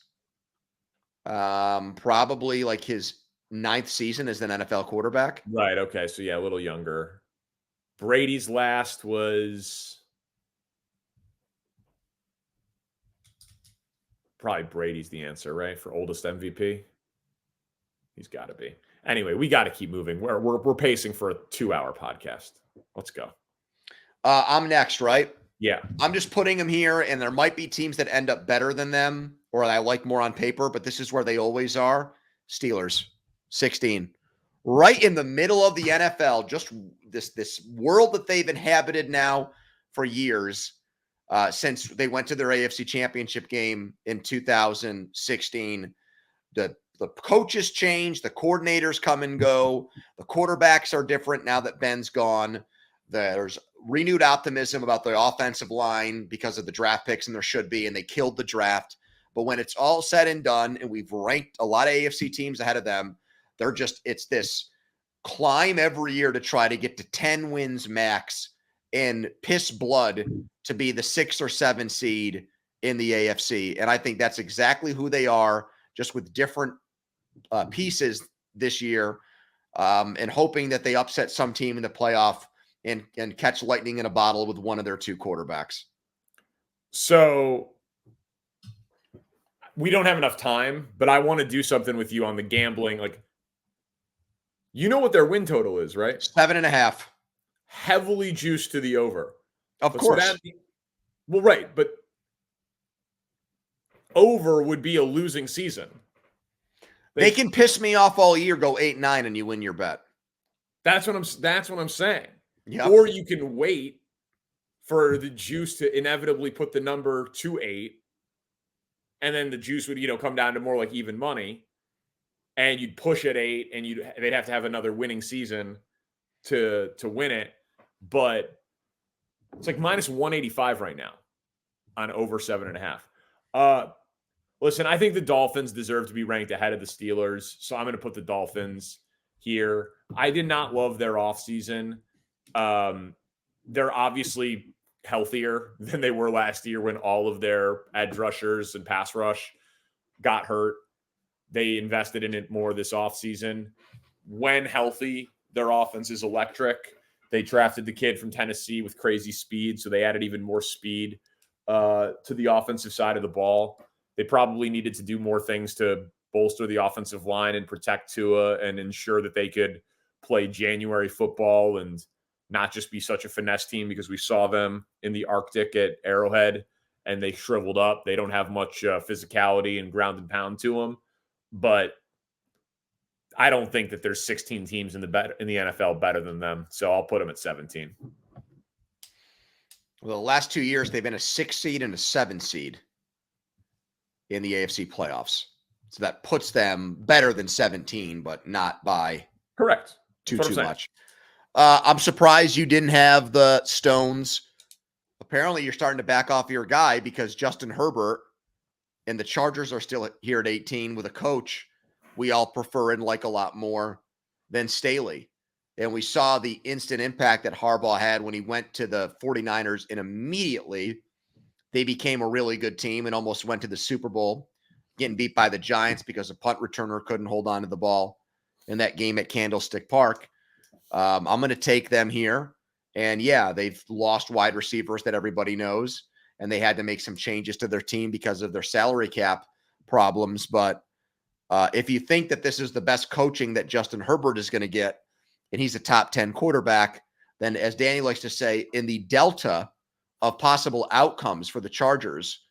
probably like his 9th season as an NFL quarterback. Right. Okay. So yeah, a little younger. Brady's last was probably Brady's the answer, right? For oldest MVP. He's got to be. Anyway, we got to keep moving. We're pacing for a 2-hour podcast. Let's go. I'm next, right? Yeah. I'm just putting them here, and there might be teams that end up better than them or I like more on paper, but this is where they always are. Steelers, 16. Right in the middle of the NFL, just this world that they've inhabited now for years, since they went to their AFC Championship game in 2016. The coaches change, the coordinators come and go, the quarterbacks are different now that Ben's gone. There's renewed optimism about the offensive line because of the draft picks, and there should be, and they killed the draft. But when it's all said and done, and we've ranked a lot of AFC teams ahead of them, it's this climb every year to try to get to 10 wins max and piss blood to be the 6 or 7 seed in the AFC. And I think that's exactly who they are, just with different pieces this year, and hoping that they upset some team in the playoff and catch lightning in a bottle with one of their 2 quarterbacks. So we don't have enough time, but I want to do something with you on the gambling. Like, you know what their win total is, right? 7.5. Heavily juiced to the over. Of course. Well, right, but over would be a losing season. They can piss me off all year, go 8-9, and you win your bet. That's what I'm saying. Yep. Or you can wait for the juice to inevitably put the number to 8, and then the juice would, come down to more like even money, and you'd push at 8, and they'd have to have another winning season to win it. But it's like minus 185 right now on over 7.5. Listen, I think the Dolphins deserve to be ranked ahead of the Steelers, so I'm going to put the Dolphins here. I did not love their offseason. They're obviously healthier than they were last year when all of their edge rushers and pass rush got hurt. They invested in it more this offseason. When healthy, their offense is electric. They drafted the kid from Tennessee with crazy speed, so they added even more speed to the offensive side of the ball. They probably needed to do more things to bolster the offensive line and protect Tua and ensure that they could play January football and not just be such a finesse team, because we saw them in the Arctic at Arrowhead and they shriveled up. They don't have much physicality and ground and pound to them. But I don't think that there's 16 teams in the NFL better than them. So I'll put them at 17. Well, the last 2 years, they've been a 6 seed and a 7 seed in the AFC playoffs. So that puts them better than 17, but not by Correct. too saying. much. I'm surprised you didn't have the Stones. Apparently, you're starting to back off your guy because Justin Herbert and the Chargers are still here at 18 with a coach we all prefer and like a lot more than Staley. And we saw the instant impact that Harbaugh had when he went to the 49ers, and immediately they became a really good team and almost went to the Super Bowl, getting beat by the Giants because a punt returner couldn't hold on to the ball in that game at Candlestick Park. I'm going to take them here. And yeah, they've lost wide receivers that everybody knows, and they had to make some changes to their team because of their salary cap problems. But if you think that this is the best coaching that Justin Herbert is going to get, and he's a top 10 quarterback, then as Danny likes to say, in the delta of possible outcomes for the Chargers,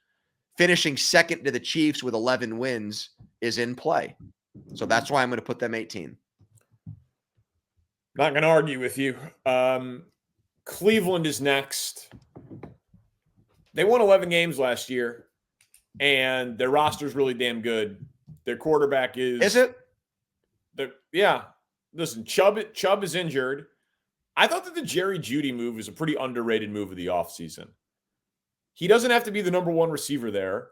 finishing second to the Chiefs with 11 wins is in play. So that's why I'm going to put them 18. Not going to argue with you. Cleveland is next. They won 11 games last year, and their roster is really damn good. Their quarterback is... Is it? Yeah. Listen, Chubb is injured. I thought that the Jerry Jeudy move was a pretty underrated move of the offseason. He doesn't have to be the number one receiver there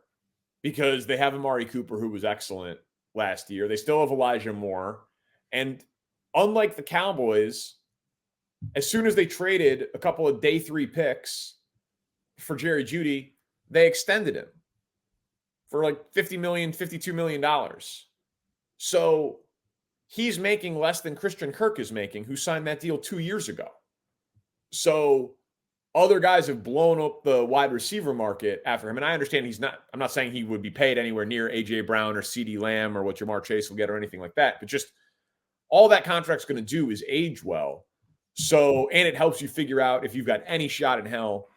because they have Amari Cooper, who was excellent last year. They still have Elijah Moore. And unlike the Cowboys, as soon as they traded a couple of day 3 picks for Jerry Jeudy, they extended him for like $50 million, $52 million. So he's making less than Christian Kirk is making, who signed that deal 2 years ago. So other guys have blown up the wide receiver market after him. And I understand I'm not saying he would be paid anywhere near A.J. Brown or CeeDee Lamb or what Jamar Chase will get or anything like that. But just all that contract's going to do is age well. So, and it helps you figure out if you've got any shot in hell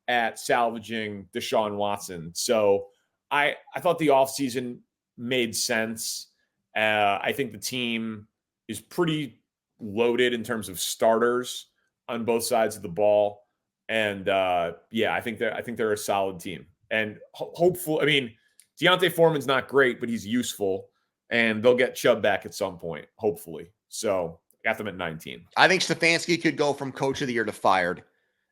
at salvaging Deshaun Watson. So I thought the offseason made sense. I think the team is pretty loaded in terms of starters on both sides of the ball. And I think they're a solid team. And hopefully, I mean, Deontay Foreman's not great, but he's useful, and they'll get Chubb back at some point, hopefully. So got them at 19. I think Stefanski could go from coach of the year to fired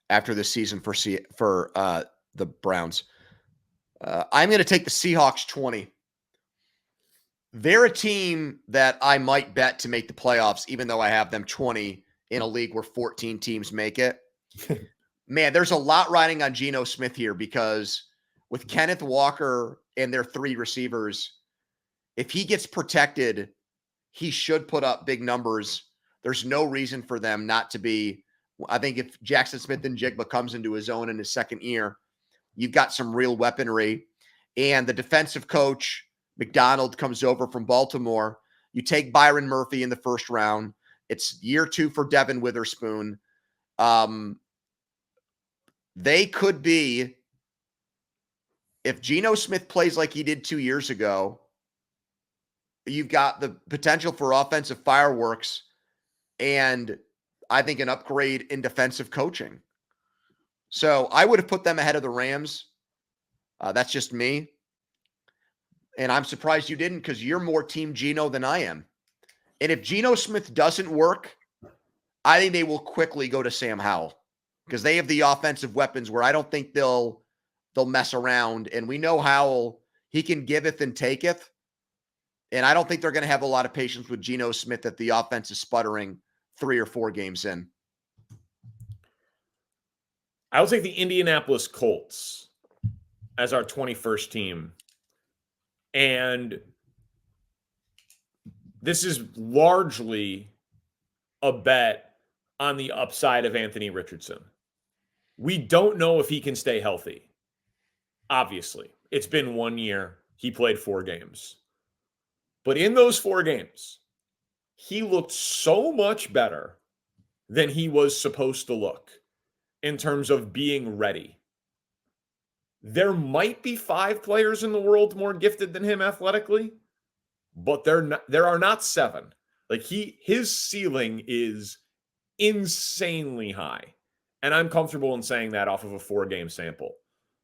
after this season for the Browns. I'm going to take the Seahawks 20. They're a team that I might bet to make the playoffs, even though I have them 20 in a league where 14 teams make it. Man, there's a lot riding on Geno Smith here because with Kenneth Walker and their 3 receivers, if he gets protected, he should put up big numbers. There's no reason for them not to be. I think if Jackson Smith and Jigba comes into his own in his second year, you've got some real weaponry. And the defensive coach, McDonald, comes over from Baltimore. You take Byron Murphy in the first round. It's year 2 for Devin Witherspoon. They could be, if Geno Smith plays like he did 2 years ago, you've got the potential for offensive fireworks and I think an upgrade in defensive coaching. So I would have put them ahead of the Rams. That's just me. And I'm surprised you didn't because you're more team Geno than I am. And if Geno Smith doesn't work, I think they will quickly go to Sam Howell because they have the offensive weapons where I don't think they'll mess around. And we know Howell, he can giveth and taketh. And I don't think they're going to have a lot of patience with Geno Smith if the offense is sputtering 3 or 4 games in. I will take the Indianapolis Colts as our 21st team. And this is largely a bet on the upside of Anthony Richardson. We don't know if he can stay healthy. Obviously, it's been 1 year. He played 4 games. But in those 4 games, he looked so much better than he was supposed to look in terms of being ready. There might be 5 players in the world more gifted than him athletically, but there are not 7. Like his ceiling is insanely high. And I'm comfortable in saying that off of a 4-game sample.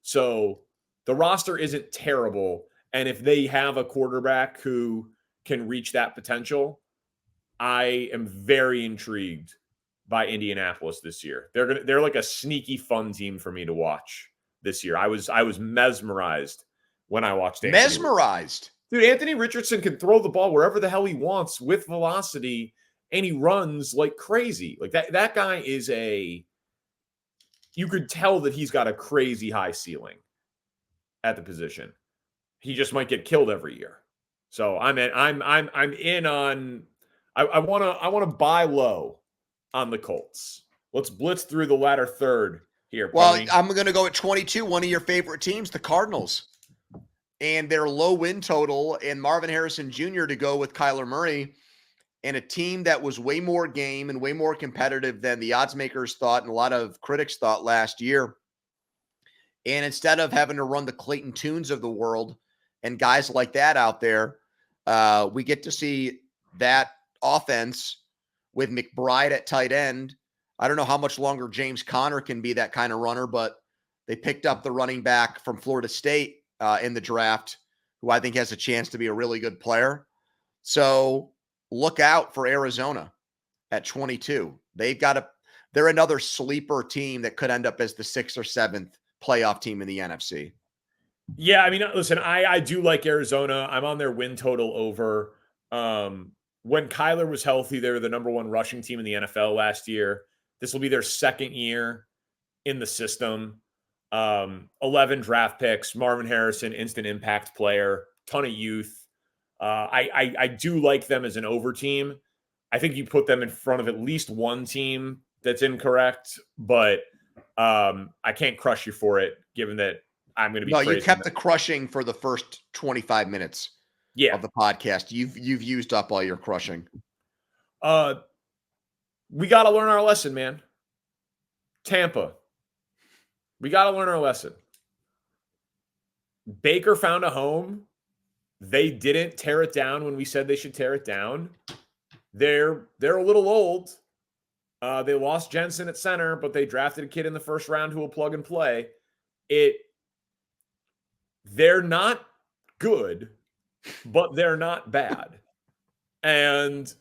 So the roster isn't terrible. And if they have a quarterback who can reach that potential, I am very intrigued by Indianapolis this year. They're like a sneaky fun team for me to watch this year. I was mesmerized when I watched Mesmerized. Dude, Anthony Richardson can throw the ball wherever the hell he wants with velocity, and he runs like crazy. Like that guy is you could tell that he's got a crazy high ceiling at the position. He just might get killed every year. So I'm in on I want to buy low on the Colts. Let's blitz through the latter third here. Well, Pony. I'm going to go at 22, one of your favorite teams, the Cardinals. And their low win total, and Marvin Harrison Jr. to go with Kyler Murray, and a team that was way more game and way more competitive than the odds makers thought and a lot of critics thought last year. And instead of having to run the Clayton Tunes of the world and guys like that out there, we get to see that offense with McBride at tight end. I don't know how much longer James Conner can be that kind of runner, but they picked up the running back from Florida State in the draft, who I think has a chance to be a really good player. So look out for Arizona at 22. They're another sleeper team that could end up as the 6th or 7th playoff team in the NFC. Yeah, I mean, listen, I do like Arizona. I'm on their win total over. When Kyler was healthy, they were the number 1 rushing team in the NFL last year. This will be their 2nd year in the system. 11 draft picks, Marvin Harrison, instant impact player, ton of youth. I do like them as an over team. I think you put them in front of at least one team that's incorrect, but I can't crush you for it, given that I'm going to be. No, you kept the crushing for the first 25 minutes of the podcast. You've used up all your crushing. We got to learn our lesson, man. Tampa. We got to learn our lesson. Baker found a home. They didn't tear it down when we said they should tear it down. They're a little old. They lost Jensen at center, but they drafted a kid in the first round who will plug and play. They're not good, but they're not bad. And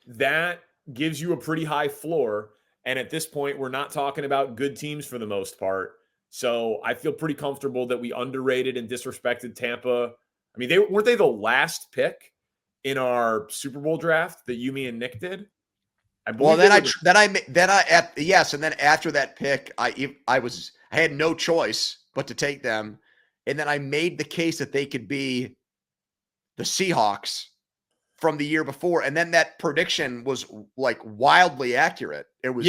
that gives you a pretty high floor. And at this point, we're not talking about good teams for the most part. So I feel pretty comfortable that we underrated and disrespected Tampa. I mean, weren't they the last pick in our Super Bowl draft that you, me, and Nick did? Well, then yes, and then after that pick, I had no choice but to take them, and then I made the case that they could be the Seahawks from the year before, and then that prediction was like wildly accurate. It was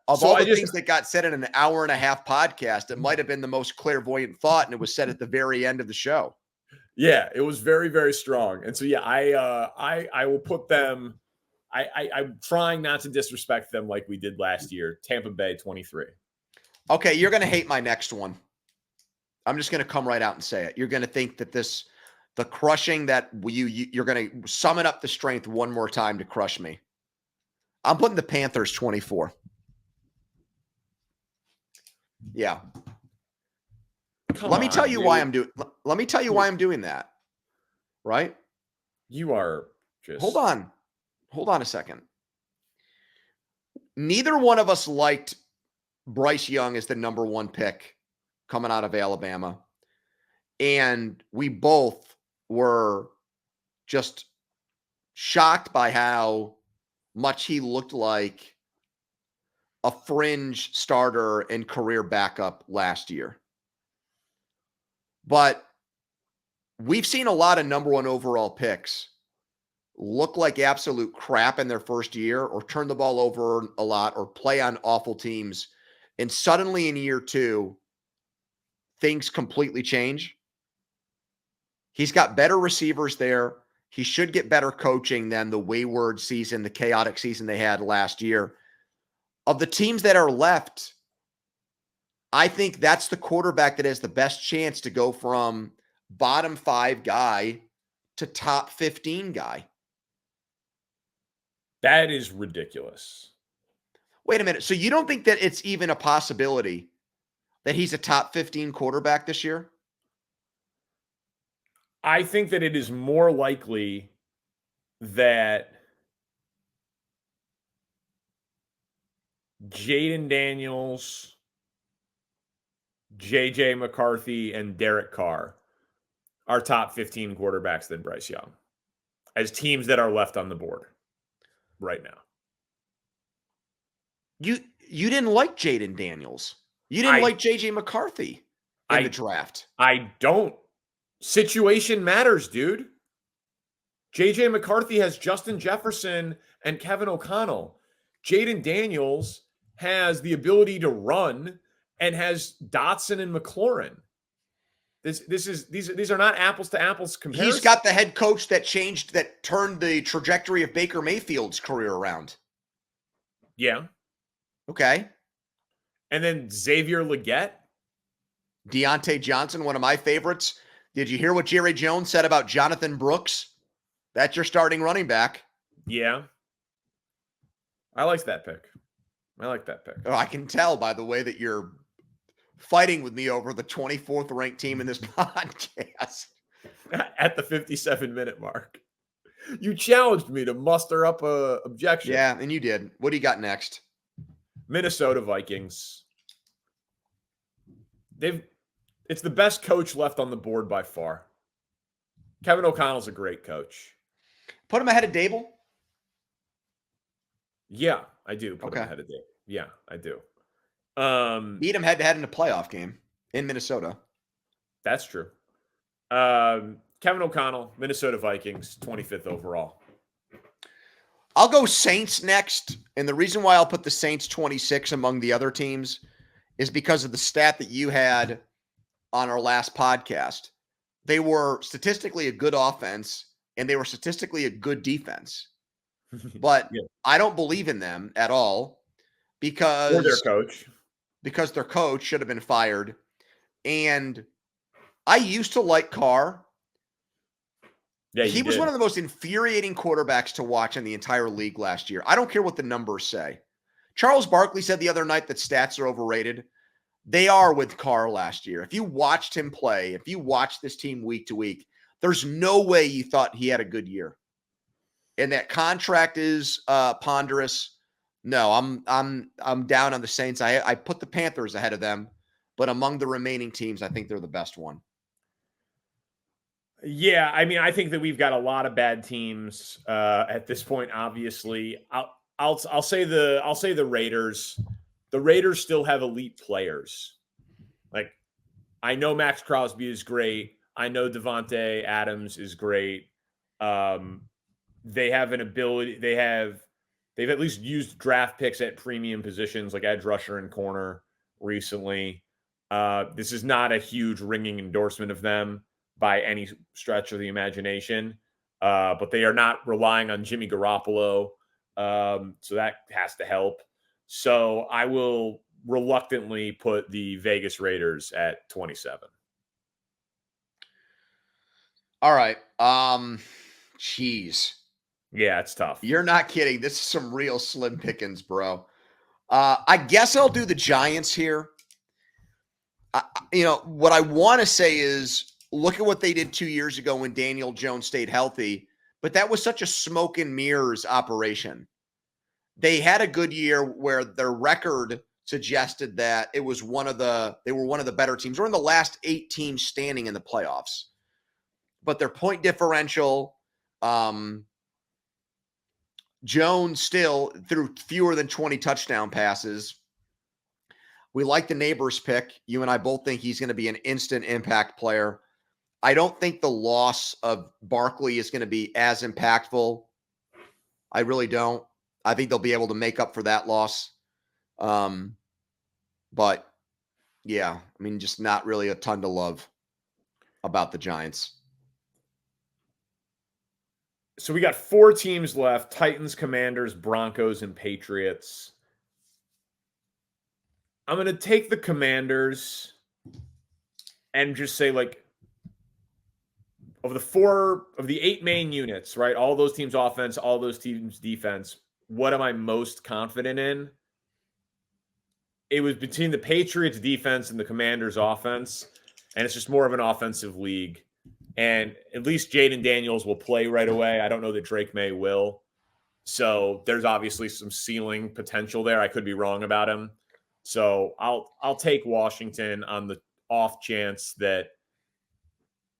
of all the things that got said in an hour and a half podcast, it might have been the most clairvoyant thought, and it was said at the very end of the show. Yeah, it was very, very strong. And so yeah, I will put them. I'm trying not to disrespect them like we did last year. Tampa Bay 23. Okay, you're going to hate my next one. I'm just going to come right out and say it. You're going to think that the crushing that you're going to sum it up the strength one more time to crush me. I'm putting the Panthers 24. Yeah. Let me tell you why I'm doing that. Right? You are just Hold on a second. Neither one of us liked Bryce Young as the number 1 pick coming out of Alabama. And we both were just shocked by how much he looked like a fringe starter and career backup last year. But we've seen a lot of number 1 overall picks look like absolute crap in their first year, or turn the ball over a lot, or play on awful teams. And suddenly in year 2, things completely change. He's got better receivers there. He should get better coaching than the wayward season, the chaotic season they had last year. Of the teams that are left, I think that's the quarterback that has the best chance to go from bottom 5 guy to top 15 guy. That is ridiculous. Wait a minute. So you don't think that it's even a possibility that he's a top 15 quarterback this year? I think that it is more likely that Jaden Daniels, J.J. McCarthy, and Derek Carr are top 15 quarterbacks than Bryce Young as teams that are left on the board right now. You didn't like Jaden Daniels. You didn't like J.J. McCarthy in the draft. I don't. Situation matters, dude. J.J. McCarthy has Justin Jefferson and Kevin O'Connell. Jaden Daniels has the ability to run and has Dotson and McLaurin. These are not apples to apples comparisons. He's got the head coach that turned the trajectory of Baker Mayfield's career around. Yeah. Okay. And then Xavier Legette. Deontay Johnson, one of my favorites. Did you hear what Jerry Jones said about Jonathan Brooks? That's your starting running back. Yeah. I like that pick. Oh, I can tell by the way that you're fighting with me over the 24th ranked team in this podcast. At the 57-minute mark. You challenged me to muster up a objection. Yeah, and you did. What do you got next? Minnesota Vikings. It's the best coach left on the board by far. Kevin O'Connell's a great coach. Put him ahead of Dable? Yeah, I do. Put him ahead of Dable. Yeah, I do. Beat him head-to-head in a playoff game in Minnesota. That's true. Kevin O'Connell, Minnesota Vikings, 25th overall. I'll go Saints next. And the reason why I'll put the Saints 26 among the other teams is because of the stat that you had on our last podcast. They were statistically a good offense, and they were statistically a good defense. But yeah. I don't believe in them at all because their coach should have been fired. And I used to like Carr. Yeah, he was one of the most infuriating quarterbacks to watch in the entire league last year. I don't care what the numbers say. Charles Barkley said the other night that stats are overrated. They are with Carr last year. If you watched him play, if you watched this team week to week, there's no way you thought he had a good year. And that contract is ponderous. No, I'm down on the Saints. I put the Panthers ahead of them, but among the remaining teams, I think they're the best one. Yeah, I mean, I think that we've got a lot of bad teams at this point. Obviously, I'll say the Raiders. The Raiders still have elite players. Like, I know Max Crosby is great. I know Devontae Adams is great. They have an ability. They've at least used draft picks at premium positions like edge rusher and corner recently. This is not a huge ringing endorsement of them by any stretch of the imagination. But they are not relying on Jimmy Garoppolo. So that has to help. So I will reluctantly put the Vegas Raiders at 27. All right. Jeez. Yeah, it's tough. You're not kidding. This is some real slim pickings, bro. I guess I'll do the Giants here. What I want to say is look at what they did 2 years ago when Daniel Jones stayed healthy, but that was such a smoke and mirrors operation. They had a good year where their record suggested that they were one of the better teams. We're in the last 8 teams standing in the playoffs. But their point differential, Jones still threw fewer than 20 touchdown passes. We like the neighbors pick. You and I both think he's going to be an instant impact player. I don't think the loss of Barkley is going to be as impactful. I really don't. I think they'll be able to make up for that loss. But yeah, I mean, just not really a ton to love about the Giants. So we got 4 teams left: Titans, Commanders, Broncos, and Patriots. I'm going to take the Commanders and just say, like, of the 8 main units, right? All those teams offense, all those teams defense. what am I most confident in? It was between the Patriots defense and the Commanders offense, and it's just more of an offensive league. And at least Jaden Daniels will play right away. I don't know that Drake May will. So there's obviously some ceiling potential there. I could be wrong about him. So I'll take Washington on the off chance that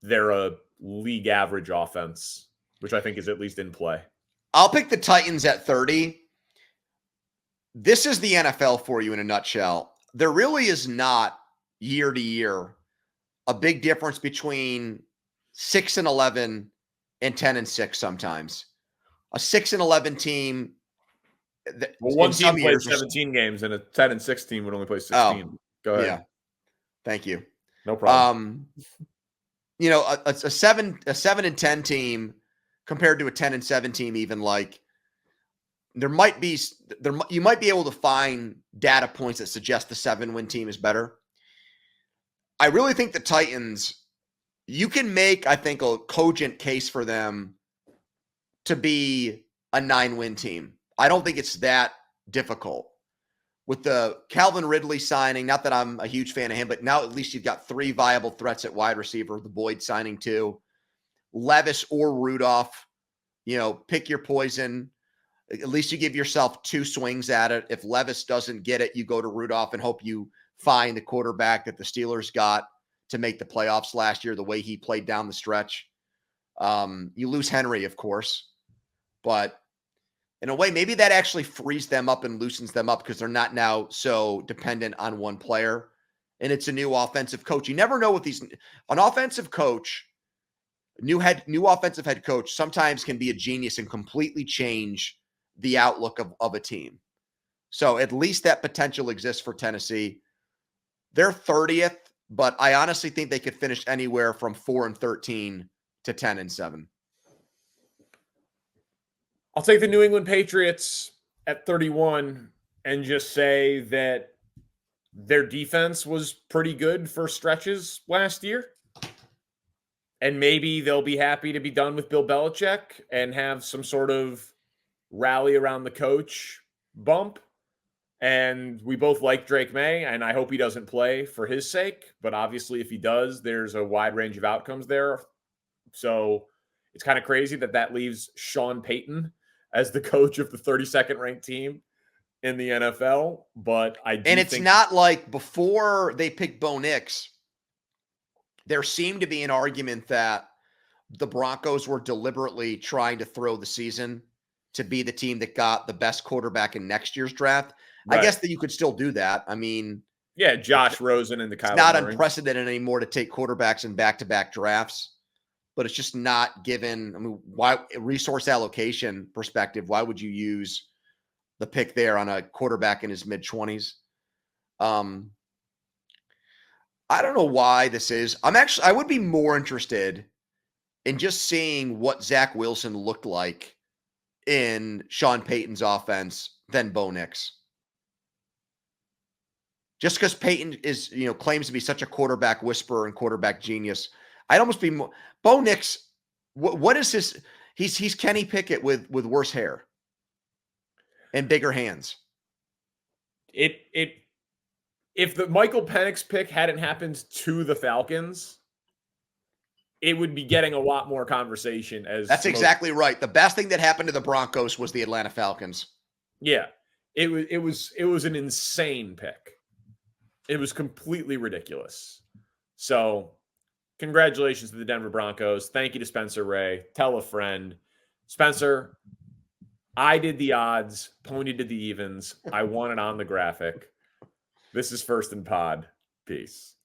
they're a league average offense, which I think is at least in play. I'll pick the Titans at 30. This is the NFL for you in a nutshell. There really is not year to year a big difference between 6-11 and 10-6 sometimes. A 6-11 team. Well, one team plays 17 games, and a 10-6 team would only play 16. Oh, go ahead. Yeah. Thank you. No problem. A 7-10 team compared to a 10-7 team, even like you might be able to find data points that suggest the 7-win team is better. I really think the Titans, you can make, I think, a cogent case for them to be a 9-win team. I don't think it's that difficult. With the Calvin Ridley signing, not that I'm a huge fan of him, but now at least you've got 3 viable threats at wide receiver. The Boyd signing too. Levis or Rudolph, pick your poison. At least you give yourself 2 swings at it. If Levis doesn't get it, you go to Rudolph and hope you find the quarterback that the Steelers got to make the playoffs last year, the way he played down the stretch. You lose Henry, of course, but in a way, maybe that actually frees them up and loosens them up because they're not now so dependent on one player. And it's a new offensive coach. You never know with an offensive coach, new offensive head coach sometimes can be a genius and completely change the outlook of a team. So at least that potential exists for Tennessee. They're 30th, but I honestly think they could finish anywhere from 4-13 to 10-7. I'll take the New England Patriots at 31 and just say that their defense was pretty good for stretches last year. And maybe they'll be happy to be done with Bill Belichick and have some sort of rally around the coach bump. And we both like Drake May, and I hope he doesn't play for his sake. But obviously, if he does, there's a wide range of outcomes there. So it's kind of crazy that leaves Sean Payton as the coach of the 32nd ranked team in the NFL. But it's not like before they picked Bo Nix, there seemed to be an argument that the Broncos were deliberately trying to throw the season to be the team that got the best quarterback in next year's draft. Right. I guess that you could still do that. I mean, yeah, Josh Rosen and the Kyler It's not Murray. Unprecedented anymore to take quarterbacks in back-to-back drafts. But it's just not given. I mean, why resource allocation perspective? Why would you use the pick there on a quarterback in his mid-20s? I don't know why this is. I would be more interested in just seeing what Zach Wilson looked like in Sean Payton's offense than Bo Nix. Just because Payton is, claims to be such a quarterback whisperer and quarterback genius, I'd almost be more. Bo Nix, what is his? He's Kenny Pickett with worse hair and bigger hands. If the Michael Penix pick hadn't happened to the Falcons, it would be getting a lot more conversation. That's exactly right. The best thing that happened to the Broncos was the Atlanta Falcons. Yeah, it was an insane pick. It was completely ridiculous. So, congratulations to the Denver Broncos. Thank you to Spencer Ray. Tell a friend. Spencer, I did the odds. Pony did the evens. I won it on the graphic. This is First and Pod. Peace.